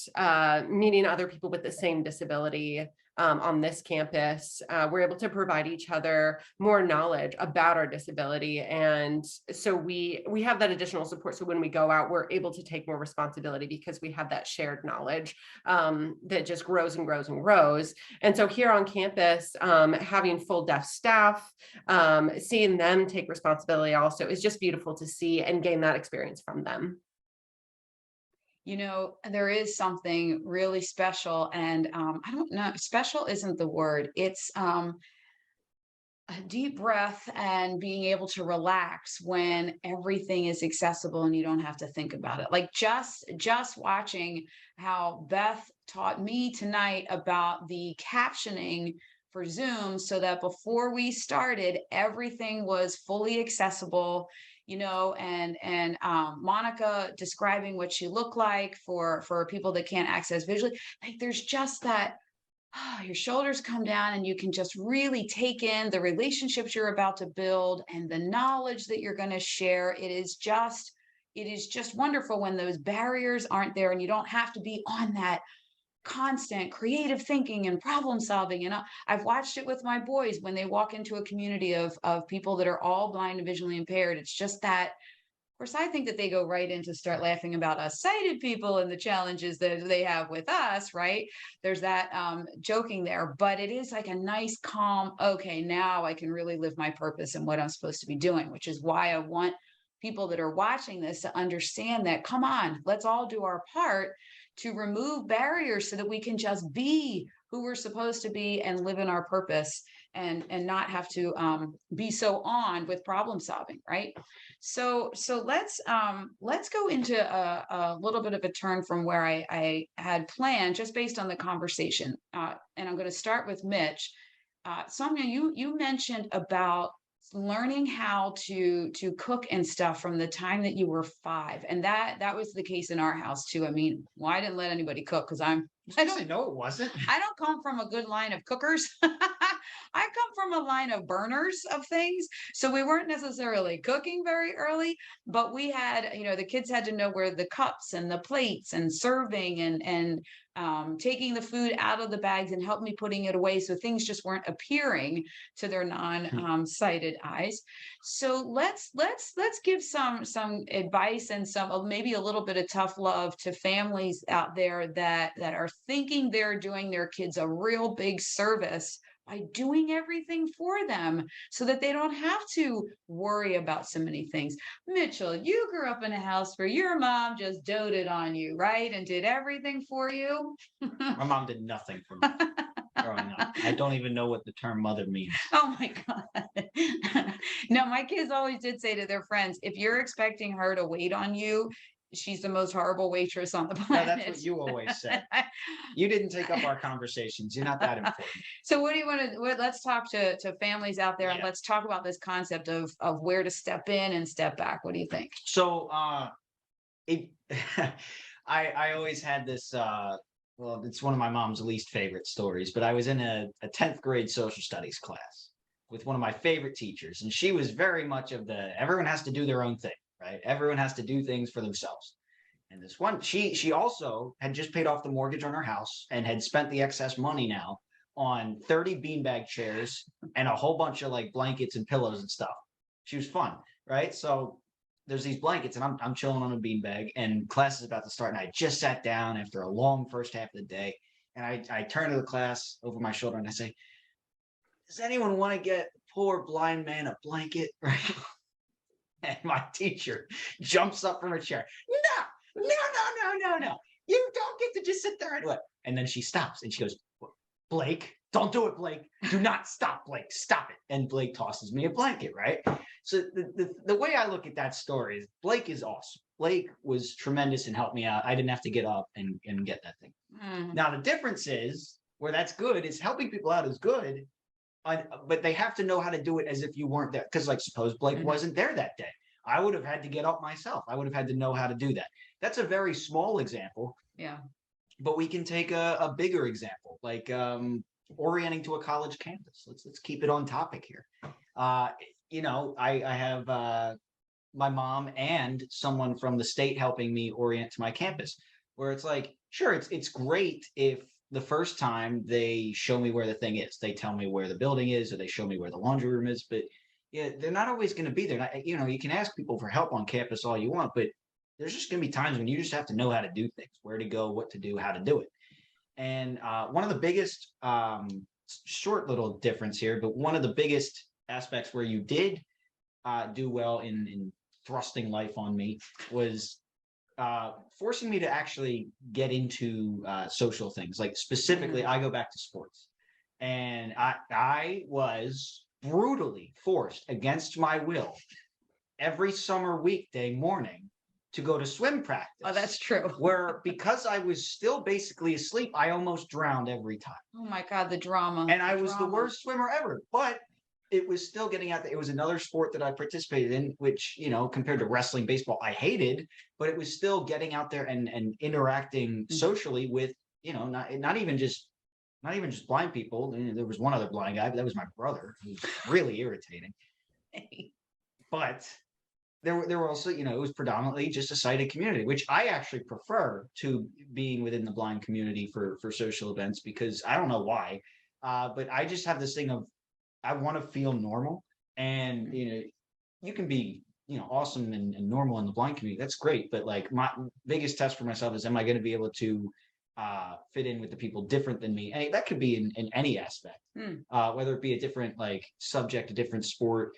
meeting other people with the same disability on this campus, we're able to provide each other more knowledge about our disability. And so we have that additional support. So when we go out, we're able to take more responsibility because we have that shared knowledge that just grows and grows and grows. And so here on campus, having full deaf staff, seeing them take responsibility also is just beautiful to see and gain that experience from them. You know, there is something really special, and I don't know, special isn't the word. It's a deep breath and being able to relax when everything is accessible and you don't have to think about it. Like just watching how Beth taught me tonight about the captioning for Zoom, so that before we started, everything was fully accessible. You know, and Monica describing what she looked like for people that can't access visually. Like there's just that, your shoulders come down and you can just really take in the relationships you're about to build and the knowledge that you're going to share. It is just wonderful when those barriers aren't there and you don't have to be on that constant creative thinking and problem solving. And I've watched it with my boys when they walk into a community of people that are all blind and visually impaired. It's just that, of course, I think that they go right into start laughing about us sighted people and the challenges that they have with us, right? There's that joking there, but it is like a nice, calm, okay, now I can really live my purpose and what I'm supposed to be doing, which is why I want people that are watching this to understand that, come on, let's all do our part to remove barriers so that we can just be who we're supposed to be and live in our purpose and not have to be so on with problem solving, right? So let's go into a little bit of a turn from where I had planned just based on the conversation. And I'm going to start with Mitch. Sonia, you mentioned about learning how to cook and stuff from the time that you were 5, and that was the case in our house too. I mean, well, I didn't let anybody cook because I don't know it wasn't. I don't come from a good line of cookers. I come from a line of burners of things. So we weren't necessarily cooking very early, but we had, you know, the kids had to know where the cups and the plates and serving and taking the food out of the bags and help me putting it away. So things just weren't appearing to their non-sighted eyes. So let's give some advice and some maybe a little bit of tough love to families out there that are thinking they're doing their kids a real big service by doing everything for them so that they don't have to worry about so many things. Mitchell, you grew up in a house where your mom just doted on you, right? And did everything for you. My mom did nothing for me growing up. I don't even know what the term mother means. Oh my God. No, my kids always did say to their friends, if you're expecting her to wait on you, she's the most horrible waitress on the planet. No, that's what you always said. You didn't take up our conversations. You're not that important. So what do you want to, let's talk to families out there and let's talk about this concept of where to step in and step back. What do you think? So I always had this, well, it's one of my mom's least favorite stories, but I was in a 10th grade social studies class with one of my favorite teachers. And she was very much of everyone has to do their own thing, right? Everyone has to do things for themselves. And this one, she also had just paid off the mortgage on her house and had spent the excess money now on 30 beanbag chairs and a whole bunch of like blankets and pillows and stuff. She was fun, right? So there's these blankets and I'm chilling on a beanbag and class is about to start. And I just sat down after a long first half of the day. And I turn to the class over my shoulder and I say, does anyone want to get a poor blind man a blanket? Right? And my teacher jumps up from her chair. No. You don't get to just sit there and what? And then she stops and she goes, Blake, don't do it, Blake. Do not stop, Blake. Stop it. And Blake tosses me a blanket, right? So the way I look at that story is Blake is awesome. Blake was tremendous and helped me out. I didn't have to get up and get that thing. Now, the difference is where that's good is helping people out is good, but they have to know how to do it as if you weren't there. Because like suppose Blake wasn't there that day. I would have had to get up myself. I would have had to know how to do that. That's a very small example. Yeah. But we can take a bigger example, like orienting to a college campus. Let's keep it on topic here. You know, I have my mom and someone from the state helping me orient to my campus, where it's like, sure, it's great if the first time they show me where the thing is, they tell me where the building is, or they show me where the laundry room is, but yeah, they're not always going to be there. You know, you can ask people for help on campus all you want, but there's just going to be times when you just have to know how to do things, where to go, what to do, how to do it. And one of the biggest, short little difference here, but one of the biggest aspects where you did do well in thrusting life on me was forcing me to actually get into social things. Like specifically, I go back to sports. And I was brutally forced against my will every summer weekday morning to go to swim practice. Oh, that's true. Where because I was still basically asleep, I almost drowned every time. Oh my God, the drama. And I was the worst swimmer ever, but it was still getting out there. It was another sport that I participated in, which, you know, compared to wrestling, baseball, I hated, but it was still getting out there and interacting socially with, you know, not even just blind people. There was one other blind guy, but that was my brother, who's really irritating. But there were also, you know, it was predominantly just a sighted community, which I actually prefer to being within the blind community for social events, because I don't know why, but I just have this thing of I want to feel normal, and you know, you can be, you know, awesome and normal in the blind community. That's great, but like my biggest test for myself is, am I going to be able to fit in with the people different than me? And that could be in any aspect, whether it be a different like subject, a different sport,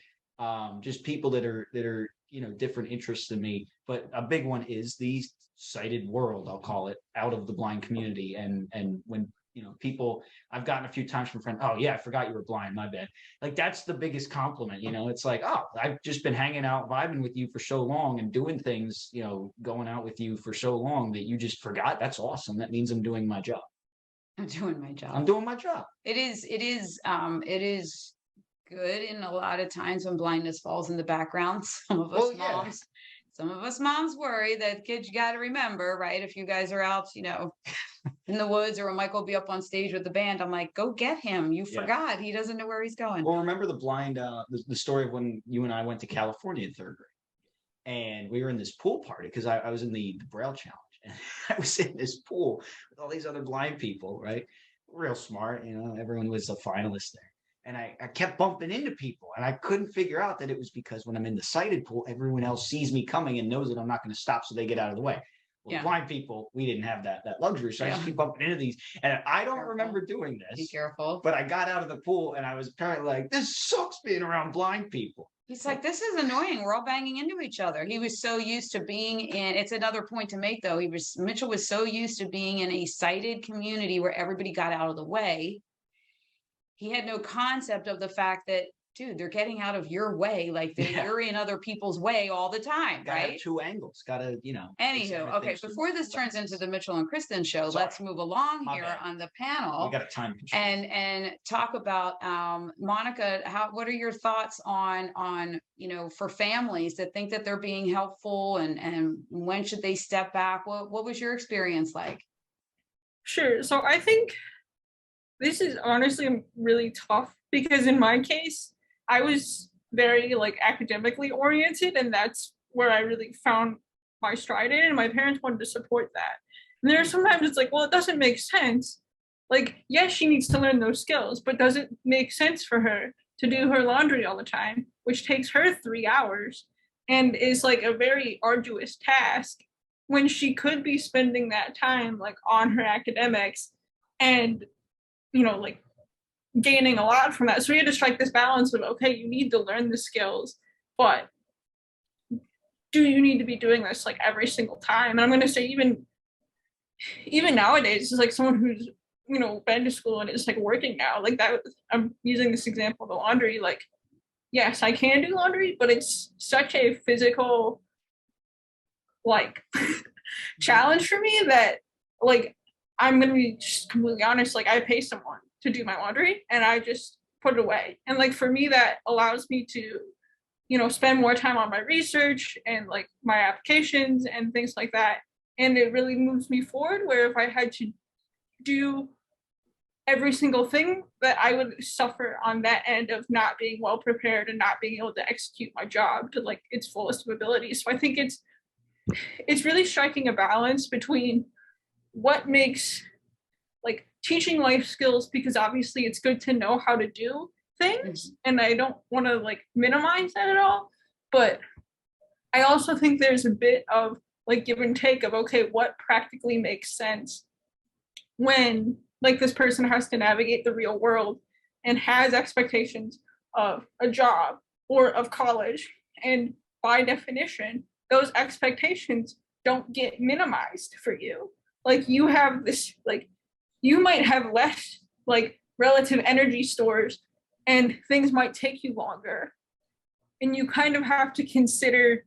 just people that are you know, different interests than me. But a big one is the sighted world, I'll call it, out of the blind community. And when, you know, people, I've gotten a few times from friends, oh yeah, I forgot you were blind, my bad. Like that's the biggest compliment, you know. It's like, oh, I've just been hanging out, vibing with you for so long and doing things, you know, going out with you for so long that you just forgot. That's awesome. That means I'm doing my job. I'm doing my job. I'm doing my job. It is good in a lot of times when blindness falls in the background. Some of us moms worry that kids, you got to remember, right? If you guys are out, you know, in the woods, or when Michael will be up on stage with the band, I'm like, go get him. You forgot. He doesn't know where he's going. Well, remember the blind, the story of when you and I went to California in third grade, and we were in this pool party because I was in the Braille Challenge, and I was in this pool with all these other blind people, right? Real smart, you know, everyone was a finalist there. And I kept bumping into people, and I couldn't figure out that it was because when I'm in the sighted pool, everyone else sees me coming and knows that I'm not going to stop, so they get out of the way. Well, blind people, we didn't have that luxury, so I just keep bumping into these. And I don't remember doing this. Be careful. But I got out of the pool, and I was apparently like, this sucks being around blind people. He's like, this is annoying. We're all banging into each other. He was so used to being in, it's another point to make though. Mitchell was so used to being in a sighted community where everybody got out of the way. He had no concept of the fact that dude, they're getting out of your way. Like Yeah. you're in other people's way all the time, Gotta have right? two angles. Gotta, fix Anywho, okay, everything before this so- turns into the Mitchell and Kristen show, Sorry. let's move along My here bad. on the We panel got a time control. and talk about Monica, what are your thoughts on for families that think that they're being helpful and when should they step back? What was your experience like? Sure. So I think this is honestly really tough because in my case, I was very like academically oriented, and that's where I really found my stride in, and my parents wanted to support that. And there are sometimes it's like, well, it doesn't make sense. Like, yes, she needs to learn those skills, but does it make sense for her to do her laundry all the time, which takes her 3 hours and is like a very arduous task when she could be spending that time like on her academics and like gaining a lot from that. So we had to strike this balance of, okay, you need to learn the skills, but do you need to be doing this like every single time? And I'm going to say even nowadays, it's like someone who's been to school and is like working now, like that. I'm using this example of the laundry. Like, yes, I can do laundry, but it's such a physical like challenge for me that like I'm gonna be just completely honest. Like, I pay someone to do my laundry and I just put it away. And like for me, that allows me to spend more time on my research and like my applications and things like that. And it really moves me forward, where if I had to do every single thing, that I would suffer on that end of not being well prepared and not being able to execute my job to like its fullest of ability. So I think it's really striking a balance between what makes like teaching life skills, because obviously it's good to know how to do things, and I don't want to like minimize that at all, but I also think there's a bit of like give and take of, okay, what practically makes sense when like this person has to navigate the real world and has expectations of a job or of college, and by definition those expectations don't get minimized for you. Like, you have this, like, you might have less like relative energy stores and things might take you longer, and you kind of have to consider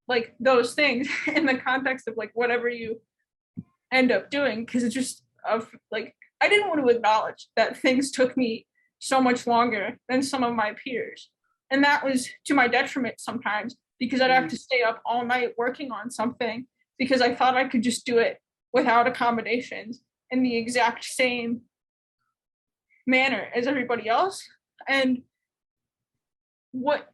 like those things in the context of like whatever you end up doing, because it's just of like I didn't want to acknowledge that things took me so much longer than some of my peers, and that was to my detriment sometimes, because I'd have to stay up all night working on something because I thought I could just do it without accommodations in the exact same manner as everybody else. And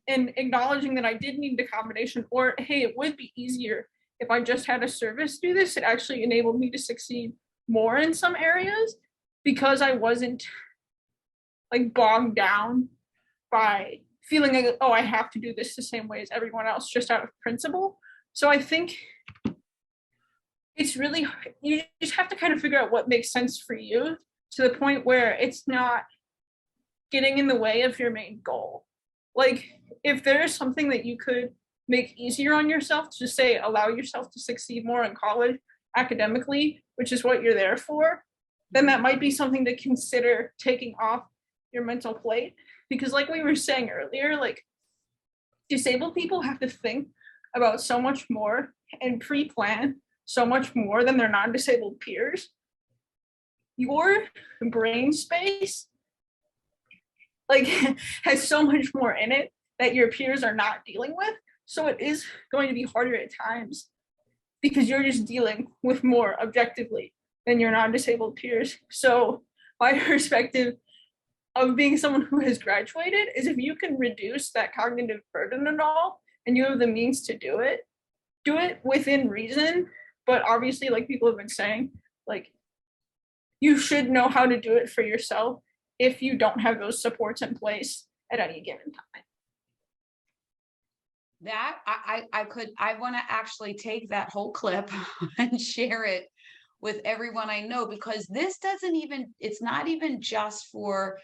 acknowledging that I did need accommodation, or hey, it would be easier if I just had a service do this. It actually enabled me to succeed more in some areas because I wasn't like bogged down by feeling like, oh, I have to do this the same way as everyone else just out of principle. So I think it's really, you just have to kind of figure out what makes sense for you, to the point where it's not getting in the way of your main goal. Like, if there's something that you could make easier on yourself, to say allow yourself to succeed more in college academically, which is what you're there for, then that might be something to consider taking off your mental plate. Because like we were saying earlier, like, disabled people have to think about so much more and pre-plan so much more than their non-disabled peers. Your brain space like has so much more in it that your peers are not dealing with. So it is going to be harder at times because you're just dealing with more objectively than your non-disabled peers. So my perspective of being someone who has graduated is, if you can reduce that cognitive burden at all, and you have the means to do it within reason. But obviously, like people have been saying, like, you should know how to do it for yourself if you don't have those supports in place at any given time. That I want to actually take that whole clip and share it with everyone I know, because this doesn't even, it's not even just for,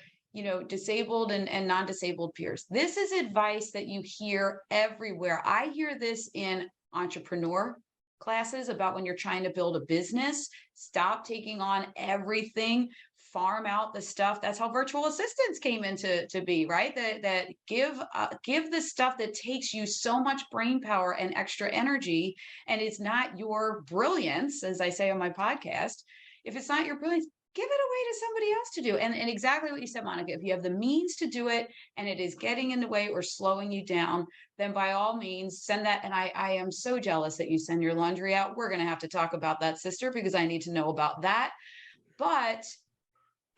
disabled and non-disabled peers. This is advice that you hear everywhere. I hear this in entrepreneur classes about when you're trying to build a business. Stop taking on everything farm out the stuff. That's how virtual assistants came into to be, right? That give the stuff that takes you so much brain power and extra energy, and it's not your brilliance, as I say on my podcast. If it's not your brilliance, give it away to somebody else to do. And exactly what you said, Monica, if you have the means to do it and it is getting in the way or slowing you down, then by all means send that. And I am so jealous that you send your laundry out. We're going to have to talk about that, sister, because I need to know about that. But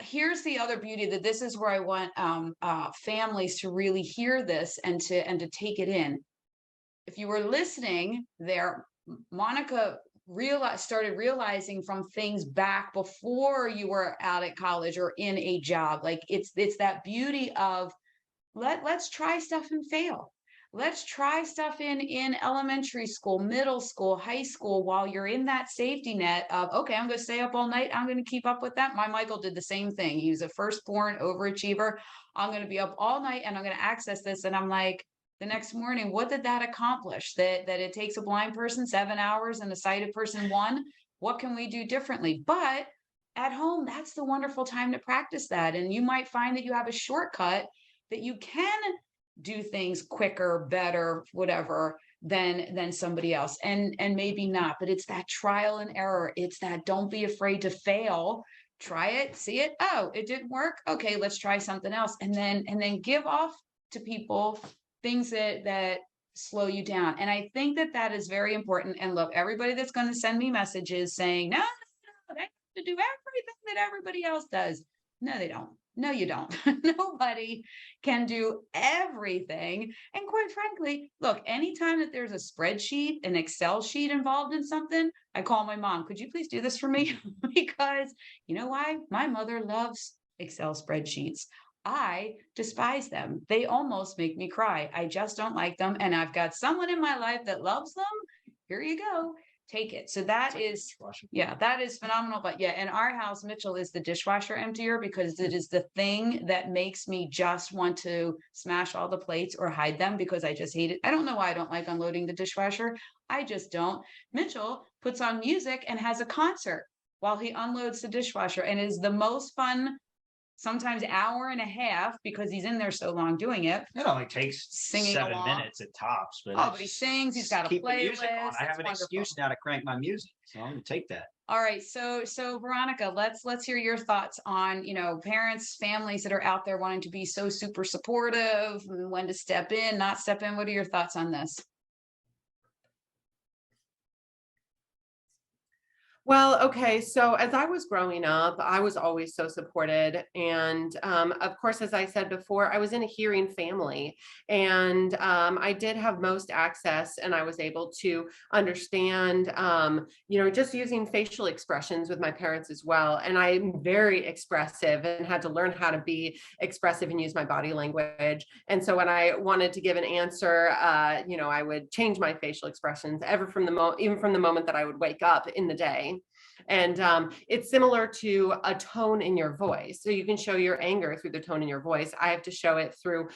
here's the other beauty, that this is where I want families to really hear this and to take it in. If you were listening there, Monica started realizing from things back before you were out at college or in a job. Like it's that beauty of let's try stuff and fail. Let's try stuff in elementary school, middle school, high school, while you're in that safety net of, okay, I'm going to stay up all night. I'm going to keep up with that. My Michael did the same thing. He was a firstborn overachiever. I'm going to be up all night and I'm going to access this. And I'm like, the next morning, what did that accomplish? That it takes a blind person 7 hours and a sighted person 1. What can we do differently? But at home, that's the wonderful time to practice that. And you might find that you have a shortcut that you can do things quicker, better, whatever, than somebody else. And maybe not, but it's that trial and error. It's that don't be afraid to fail. Try it, see it. Oh, it didn't work. Okay, let's try something else. And then give off to people things that slow you down. And I think that is very important. And look, everybody that's going to send me messages saying, no, they have to do everything that everybody else does. No, they don't. No, you don't. Nobody can do everything. And quite frankly, look, anytime that there's a spreadsheet, an Excel sheet involved in something, I call my mom, could you please do this for me? Because you know why? My mother loves Excel spreadsheets. I despise them. They almost make me cry. I just don't like them. And I've got someone in my life that loves them. Here you go. Take it. So that is phenomenal. But yeah, in our house, Mitchell is the dishwasher emptier because it is the thing that makes me just want to smash all the plates or hide them because I just hate it. I don't know why I don't like unloading the dishwasher. I just don't. Mitchell puts on music and has a concert while he unloads the dishwasher, and is the most fun, sometimes hour and a half, because he's in there so long doing it. It only takes Singing 7 along. minutes at tops. But but he sings. He's got a keep the music on. playlist. I have It's an wonderful. excuse now to crank my music, so I'm gonna take that. All right, so Veronica, let's hear your thoughts on, parents, families that are out there wanting to be so super supportive, and when to step in, not step in. What are your thoughts on this? Well, okay. So as I was growing up, I was always so supported. And of course, as I said before, I was in a hearing family, and I did have most access, and I was able to understand, just using facial expressions with my parents as well. And I'm very expressive and had to learn how to be expressive and use my body language. And so when I wanted to give an answer, I would change my facial expressions even from the moment that I would wake up in the day. And it's similar to a tone in your voice. So you can show your anger through the tone in your voice. I have to show it through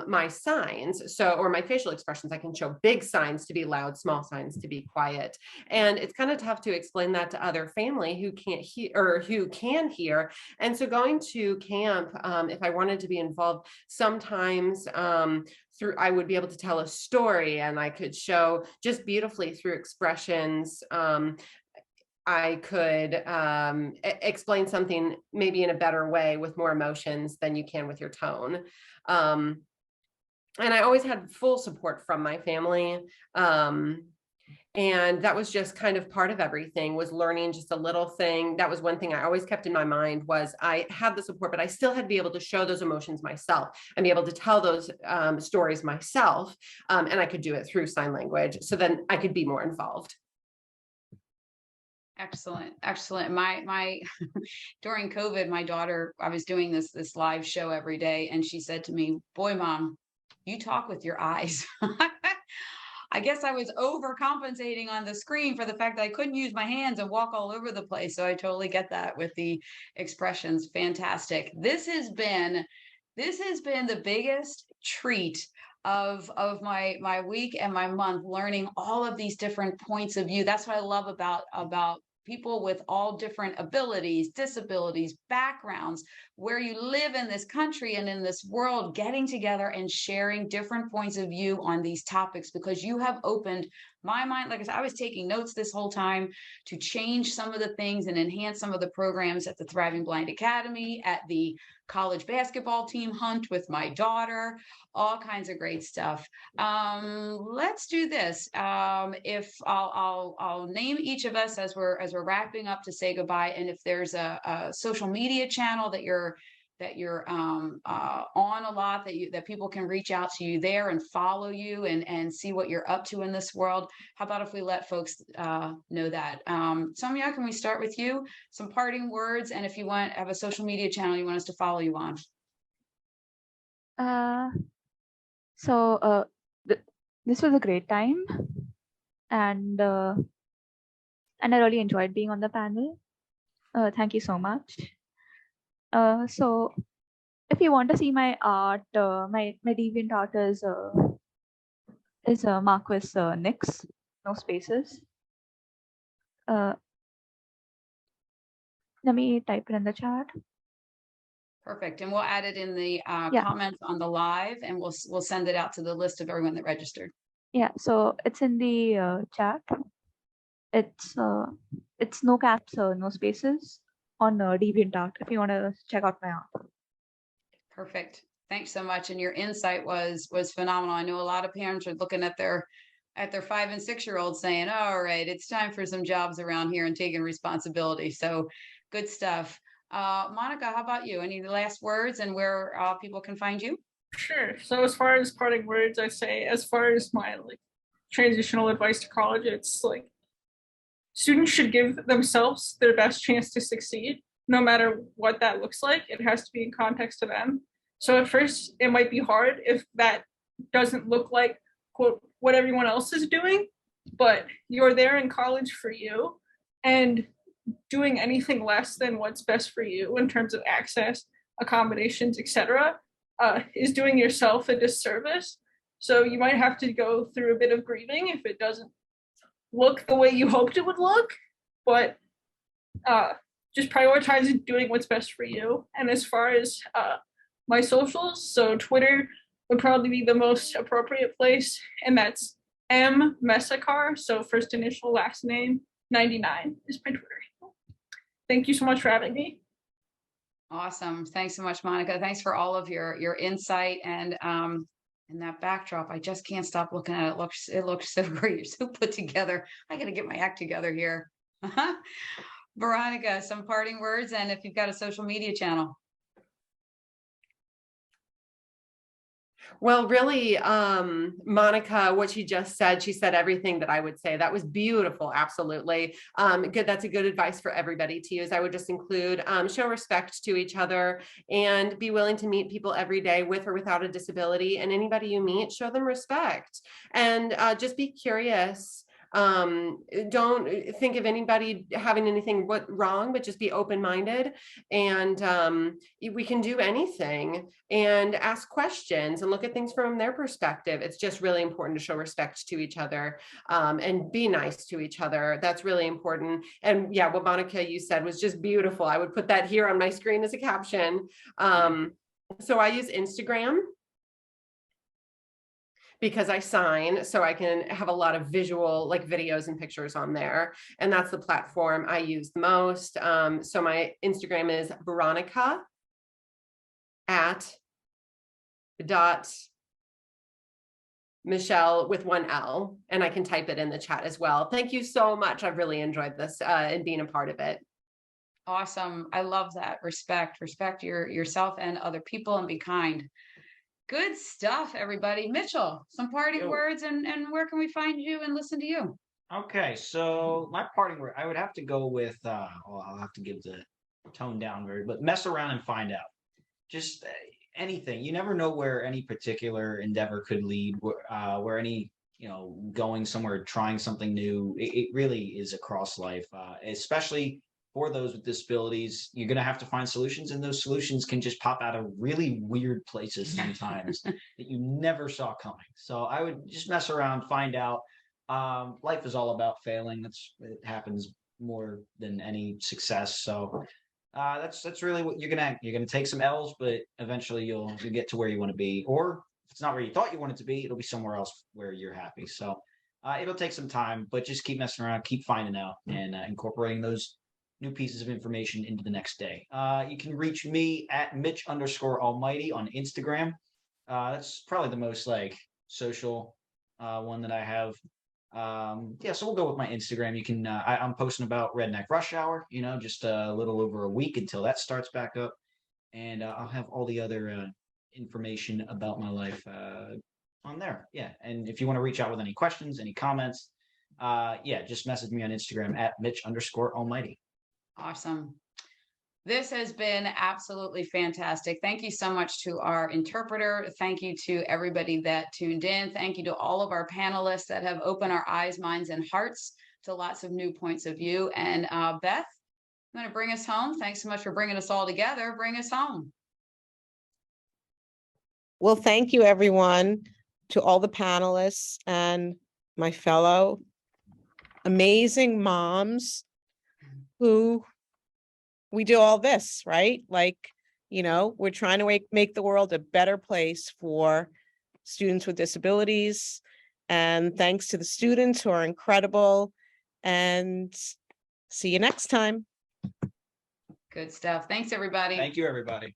my signs. Or my facial expressions. I can show big signs to be loud, small signs to be quiet. And it's kind of tough to explain that to other family who can't hear or who can hear. And so going to camp, if I wanted to be involved, sometimes I would be able to tell a story, and I could show just beautifully through expressions. I could explain something maybe in a better way with more emotions than you can with your tone. And I always had full support from my family. And that was just kind of part of everything, was learning just a little thing. That was one thing I always kept in my mind, was I had the support, but I still had to be able to show those emotions myself and be able to tell those stories myself. And I could do it through sign language. So then I could be more involved. Excellent. My during COVID, my daughter, I was doing this live show every day, and she said to me, "Boy, Mom, you talk with your eyes." I guess I was overcompensating on the screen for the fact that I couldn't use my hands and walk all over the place. So I totally get that with the expressions. Fantastic. This has been the biggest treat of my week and my month, learning all of these different points of view. That's what I love about people with all different abilities, disabilities, backgrounds, where you live in this country and in this world, getting together and sharing different points of view on these topics, because you have opened my mind. Like I said, I was taking notes this whole time to change some of the things and enhance some of the programs at the Thriving Blind Academy, at the college basketball team hunt with my daughter, all kinds of great stuff. Let's do this. If I'll name each of us as we're wrapping up to say goodbye, and if there's a social media channel that you're on a lot, that people can reach out to you there and follow you and see what you're up to in this world. How about if we let folks know that? Soumya, can we start with you? Some parting words, and if you have a social media channel you want us to follow you on. This was a great time, and I really enjoyed being on the panel. Thank you so much. So if you want to see my art, my deviant art is Marquis Nix, no spaces. Let me type it in the chat. Perfect. And we'll add it in the Yeah. comments on the live, and we'll send it out to the list of everyone that registered. Yeah, so it's in the chat. It's no caps, no spaces on DeviantArt if you want to check out my art. Perfect. Thanks so much. And your insight was phenomenal. I know a lot of parents are looking at their 5 and 6 year olds saying, all right, it's time for some jobs around here and taking responsibility. So good stuff. Monica, how about you? Any last words and where people can find you? Sure. So as far as parting words, I say, as far as my transitional advice to college, it's students should give themselves their best chance to succeed, no matter what that looks like. It has to be in context to them. So at first, it might be hard if that doesn't look like, quote, what everyone else is doing, but you're there in college for you, and doing anything less than what's best for you in terms of access, accommodations, etc., is doing yourself a disservice. So you might have to go through a bit of grieving if it doesn't look the way you hoped it would look, but just prioritizing doing what's best for you. And as far as my socials, so Twitter would probably be the most appropriate place, and that's M Messakar, so first initial, last name, 99 is my Twitter. Thank you so much for having me. Awesome. Thanks so much, Monica. Thanks for all of your insight and that backdrop. I just can't stop looking at it. It looks so great. You're so put together. I got to get my act together here. Veronica, some parting words, and if you've got a social media channel. Well, really, Monica, what she just said, she said everything that I would say. That was beautiful. Absolutely. Good. That's a good advice for everybody to use. I would just include, show respect to each other and be willing to meet people every day with or without a disability. And anybody you meet, show them respect and just be curious. Don't think of anybody having anything wrong, but just be open-minded, and we can do anything and ask questions and look at things from their perspective. It's just really important to show respect to each other and be nice to each other. That's really important. And yeah, what Monica, you said was just beautiful. I would put that here on my screen as a caption. So I use Instagram because I sign, so I can have a lot of visual, like videos and pictures on there. And that's the platform I use the most. So my Instagram is Veronica @Michelle with 1 L, and I can type it in the chat as well. Thank you so much. I've really enjoyed this and being a part of it. Awesome. I love that. Respect yourself and other people, and be kind. Good stuff, everybody. Mitchell, some parting words, and where can we find you and listen to you? Okay, so my parting word, I would have to go with, well, I'll have to give the tone down but mess around and find out. Just anything. You never know where any particular endeavor could lead, where any, going somewhere, trying something new. It really is across life, especially for those with disabilities. You're going to have to find solutions, and those solutions can just pop out of really weird places sometimes that you never saw coming. So I would just mess around, find out. Life is all about failing. It happens more than any success. So that's really what you're gonna take some L's, but eventually you'll get to where you want to be. Or if it's not where you thought you wanted to be, it'll be somewhere else where you're happy. So it'll take some time, but just keep messing around, keep finding out, and incorporating those new pieces of information into the next day. You can reach me at Mitch_Almighty on Instagram. That's probably the most like social one that I have. Yeah, so we'll go with my Instagram. You can I'm posting about Redneck Rush Hour, just a little over a week until that starts back up. And I'll have all the other information about my life on there. Yeah. And if you want to reach out with any questions, any comments, yeah, just message me on Instagram at Mitch_Almighty. Awesome. This has been absolutely fantastic. Thank you so much to our interpreter. Thank you to everybody that tuned in. Thank you to all of our panelists that have opened our eyes, minds, and hearts to lots of new points of view. And Beth, I'm going to bring us home. Thanks so much for bringing us all together. Bring us home. Well, thank you, everyone, to all the panelists and my fellow amazing moms who we do all this, right? Like, we're trying to make the world a better place for students with disabilities. And thanks to the students who are incredible. And see you next time. Good stuff. Thanks, everybody. Thank you, everybody.